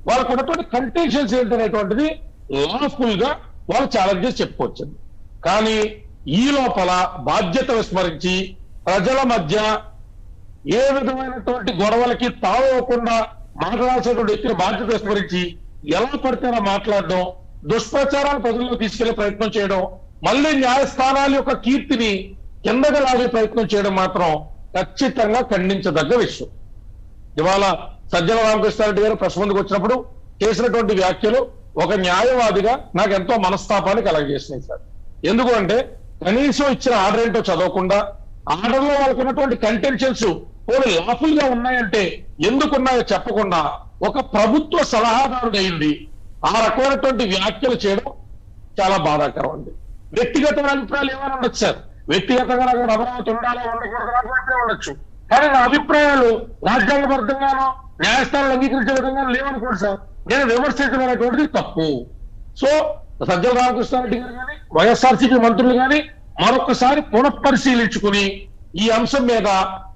వాళ్ళకు ఉన్నటువంటి కండిషన్స్ ఏంటనేటువంటిది లాఫుల్ గా వాళ్ళు ఛాలెంజ్ చేసి చెప్పుకోవచ్చు. కానీ ఈ లోపల బాధ్యత విస్మరించి ప్రజల మధ్య ఏ విధమైనటువంటి గొడవలకి తావకుండా మాట్లాడాల్సినటువంటి వ్యక్తిని బాధ్యత విస్మరించి ఎలా పడితే అలా మాట్లాడడం, దుష్ప్రచారాన్ని ప్రజల్లో తీసుకెళ్లే ప్రయత్నం చేయడం, మళ్ళీ న్యాయస్థానాల యొక్క కీర్తిని కిందగా లాగే ప్రయత్నం చేయడం మాత్రం ఖచ్చితంగా ఖండించదగ్గ విషయం. ఇవాళ సజ్జల రామకృష్ణారెడ్డి గారు ప్రెస్ ముందుకు వచ్చినప్పుడు చేసినటువంటి వ్యాఖ్యలు ఒక న్యాయవాదిగా నాకు ఎంతో మనస్తాపాన్ని కలగజేసినాయి సార్. ఎందుకు అంటే కనీసం ఇచ్చిన ఆర్డర్ ఏంటో చదవకుండా, ఆర్డర్లో వాళ్ళకు ఉన్నటువంటి కంటెన్షన్స్ పోనీ లాఫుల్ గా ఉన్నాయంటే ఎందుకున్నాయో చెప్పకుండా ఒక ప్రభుత్వ సలహాదారుడు అయింది ఆ రకమైనటువంటి వ్యాఖ్యలు చేయడం చాలా బాధాకరం అండి. వ్యక్తిగతమైన అభిప్రాయాలు ఏమైనా ఉండొచ్చు సార్, వ్యక్తిగతంగా నాకు అమరావతి ఉండాలో ఉండకూడదు ఉండొచ్చు, కానీ నా అభిప్రాయాలు రాజ్యాంగబద్ధంగానో న్యాయస్థానాలు అంగీకరించే విధంగా లేవనుకోండి సార్. నేను విమర్శించడం అనేటువంటిది తప్పు. సో సజ్జల రామకృష్ణారెడ్డి గారు కానీ వైఎస్ఆర్సీపీ మంత్రులు కానీ మరొకసారి పునఃపరిశీలించుకుని ఈ అంశం మీద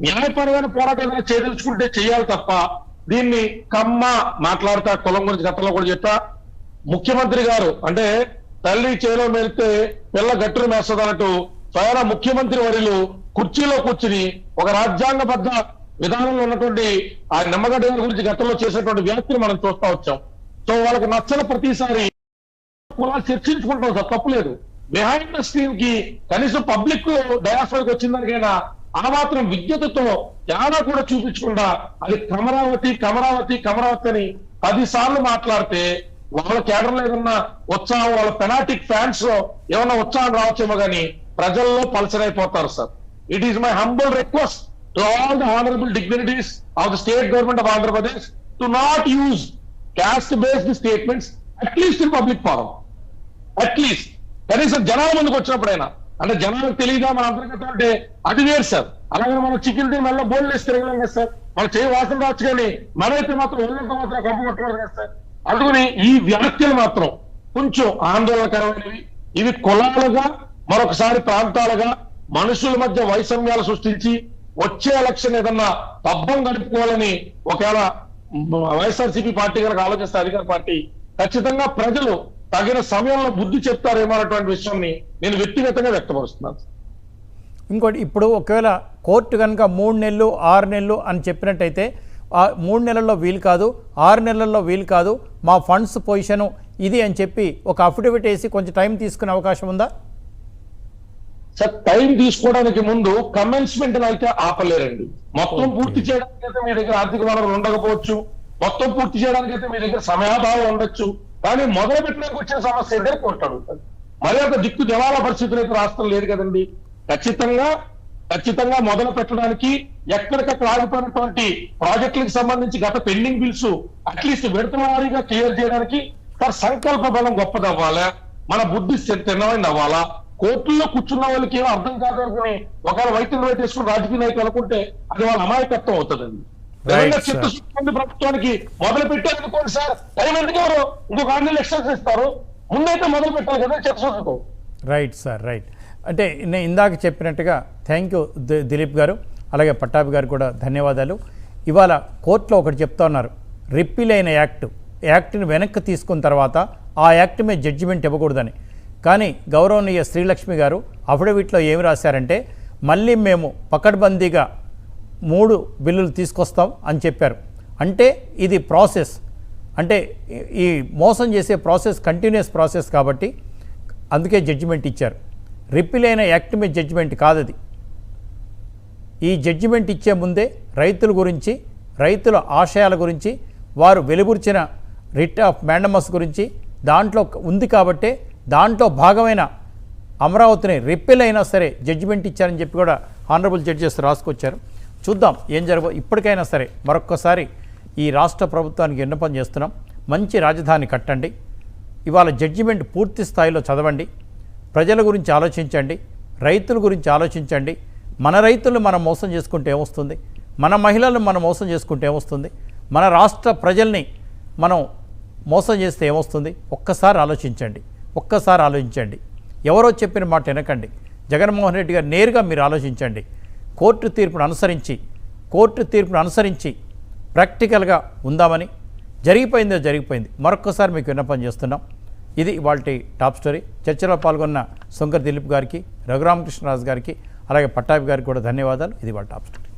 న్యాయపరమైన పోరాటం ఏదైనా చేయదలుచుకుంటే చేయాలి తప్ప దీన్ని కమ్మ మాట్లాడతా కులం గురించి గతంలో కూడా చెప్పా. ముఖ్యమంత్రి గారు అంటే తల్లి చేలో మేలితే పిల్ల గట్టును మేస్తదన్నట్టు స్వయాన ముఖ్యమంత్రి వర్యులు కుర్చీలో కూర్చుని ఒక రాజ్యాంగబద్ధ విధానంలో ఉన్నటువంటి ఆ నిమ్మగడ్డ గారి గురించి గతంలో చేసినటువంటి వ్యాఖ్యలు మనం చూస్తా వచ్చాం. సో వాళ్ళకి నచ్చని ప్రతిసారి చర్చించుకుంటాం సార్, తప్పులేదు. బిహైండ్ ద స్క్రీన్ కి కనీసం పబ్లిక్ డయాస్ఫోర్కి వచ్చిందానికైనా ఆ మాత్రం విజ్ఞతతో తేడా కూడా చూపించకుండా అది కమరావతి కమరావతి కమరావతి అని 10 సార్లు మాట్లాడితే వాళ్ళ కేడర్లో ఏదన్నా ఉత్సాహం, వాళ్ళ పెనాటిక్ ఫ్యాన్స్ లో ఏమన్నా ఉత్సాహం రావచ్చేమో కానీ ప్రజల్లో పల్సరైపోతారు sir. It is my humble request to all the honourable dignitaries of the state government of Andhra Pradesh to not use caste based statements at least in public forum. At least కనీసం జనాల ముందుకు వచ్చినప్పుడైనా, అంటే జనాలకు తెలియదా మన అంతర్గతం అంటే అది వేరు సార్. అలాగే మనం చికెన్ తిని మళ్ళీ బోల్డ్ వేసి తిరగలేం కదా సార్. మన చేయి వాసన రావచ్చు కానీ మనైతే మాత్రం ఒళ్ళంతా మాత్రం కంప కొట్టుకోవాలి కదా సార్. అందుకని ఈ వ్యాఖ్యలు మాత్రం కొంచెం ఆందోళనకరమైనవి. ఇవి కులాలుగా మరొకసారి ప్రాంతాలుగా మనుషుల మధ్య వైషమ్యాలు సృష్టించి వచ్చే ఎలక్షన్ ఏదన్నా పబ్బం గడుపుకోవాలని ఒకవేళ వైఎస్ఆర్సీపీ పార్టీ కనుక ఆలోచిస్తే అధికార పార్టీ ఖచ్చితంగా ప్రజలు తగిన సమయంలో బుద్ధి చెప్తారేమో అన్నటువంటి విషయాన్ని నేను వ్యక్తిగతంగా వ్యక్తపరుస్తున్నాను. ఇంకోటి, ఇప్పుడు ఒకవేళ కోర్టు కనుక 3 నెలలు 6 నెలలు అని చెప్పినట్టయితే 3 నెలల్లో వీలు కాదు, 6 నెలల్లో వీలు కాదు, మా ఫండ్స్ పొజిషను ఇది అని చెప్పి ఒక అఫిడవిట్ వేసి కొంచెం టైం తీసుకునే అవకాశం ఉందా? సార్ టైం తీసుకోవడానికి ముందు కమెన్స్మెంట్ అయితే ఆపలేరండి. మొత్తం పూర్తి చేయడానికి అయితే మీ దగ్గర ఆర్థిక వనరులు ఉండకపోవచ్చు, మొత్తం పూర్తి చేయడానికి అయితే మీ దగ్గర సమయాభావం ఉండొచ్చు, కానీ మొదలు పెట్టడానికి వచ్చిన సమస్య అయితే కోర్టు అడుగుతుంది. మరి అంత దిక్కు దివాలా పరిస్థితులు అయితే రాష్ట్రం లేదు కదండి. ఖచ్చితంగా మొదలు పెట్టడానికి ఎక్కడికక్కడ ఆగిపోయినటువంటి ప్రాజెక్టులకు సంబంధించి గత పెండింగ్ బిల్స్ అట్లీస్ట్ విడతవారీగా క్లియర్ చేయడానికి సార్ సంకల్ప బలం గొప్పదవ్వాలా, మన బుద్ధి తిన్నమైంది అవ్వాలా. కోర్టుల్లో కూర్చున్న వాళ్ళకి ఏమో అర్థం కాదు అనుకుని ఒకవేళ వైద్యులు వేసుకుని రాజకీయ నాయకులు అనుకుంటే అది వాళ్ళ అమాయకత్వం అవుతుందండి. చిత్తశుద్ధి ప్రభుత్వానికి మొదలు పెట్టారనుకోండి సార్, టైం ఎందుకు ఎవరు ఇంకొక 6 నెలలు ఎక్స్టెన్షన్ ఇస్తారు, ముందైతే మొదలు పెట్టాలి కదా చిత్తశుద్ధితో. Right sir, right. అంటే నేను ఇందాక చెప్పినట్టుగా థ్యాంక్ యూ దిలీప్ గారు, అలాగే పట్టాభి గారు కూడా ధన్యవాదాలు. ఇవాళ కోర్టులో ఒకటి చెప్తా ఉన్నారు, రిపీల్ అయిన యాక్ట్ని వెనక్కి తీసుకున్న తర్వాత ఆ యాక్ట్ మీద జడ్జిమెంట్ ఇవ్వకూడదని. కానీ గౌరవనీయ శ్రీలక్ష్మి గారు అఫిడవిట్లో ఏమి రాశారంటే మళ్ళీ మేము పకడ్బందీగా 3 బిల్లులు తీసుకొస్తాం అని చెప్పారు. అంటే ఇది ప్రాసెస్, అంటే ఈ మోసం చేసే ప్రాసెస్ కంటిన్యూస్ ప్రాసెస్ కాబట్టి అందుకే జడ్జిమెంట్ ఇచ్చారు. రిపీల్ అయిన యాక్ట్ మీద జడ్జిమెంట్ కాదది. ఈ జడ్జిమెంట్ ఇచ్చే ముందే రైతుల గురించి, రైతుల ఆశయాల గురించి, వారు వెలుబుర్చిన రిట్ ఆఫ్ మ్యాండమస్ గురించి దాంట్లో ఉంది కాబట్టే దాంట్లో భాగమైన అమరావతిని రిపీల్ అయినా సరే జడ్జిమెంట్ ఇచ్చారని చెప్పి కూడా ఆనరబుల్ జడ్జెస్ రాసుకొచ్చారు. చూద్దాం ఏం జరగబో. ఇప్పటికైనా సరే మరొక్కసారి ఈ రాష్ట్ర ప్రభుత్వానికి విన్నపం చేస్తున్నాం, మంచి రాజధాని కట్టండి. ఇవాళ జడ్జిమెంట్ పూర్తి స్థాయిలో చదవండి, ప్రజల గురించి ఆలోచించండి, రైతుల గురించి ఆలోచించండి. మన రైతులను మనం మోసం చేసుకుంటే ఏమొస్తుంది, మన మహిళలను మనం మోసం చేసుకుంటే ఏమొస్తుంది, మన రాష్ట్ర ప్రజల్ని మనం మోసం చేస్తే ఏమొస్తుంది. ఒక్కసారి ఆలోచించండి. ఎవరో చెప్పిన మాట వినకండి. జగన్మోహన్ రెడ్డి గారు నేరుగా మీరు ఆలోచించండి. కోర్టు తీర్పును అనుసరించి ప్రాక్టికల్గా ఉందామని. జరిగిపోయింది. మరొక్కసారి మీకు విన్నపం చేస్తున్నాం. ఇది ఇవాల్టి టాప్ స్టోరీ. చర్చలో పాల్గొన్న శంకర్ దిలీప్ గారికి, రఘురామకృష్ణరాజు గారికి, అలాగే పట్టాభి గారికి కూడా ధన్యవాదాలు. ఇది ఇవాళ టాప్ స్టోరీ.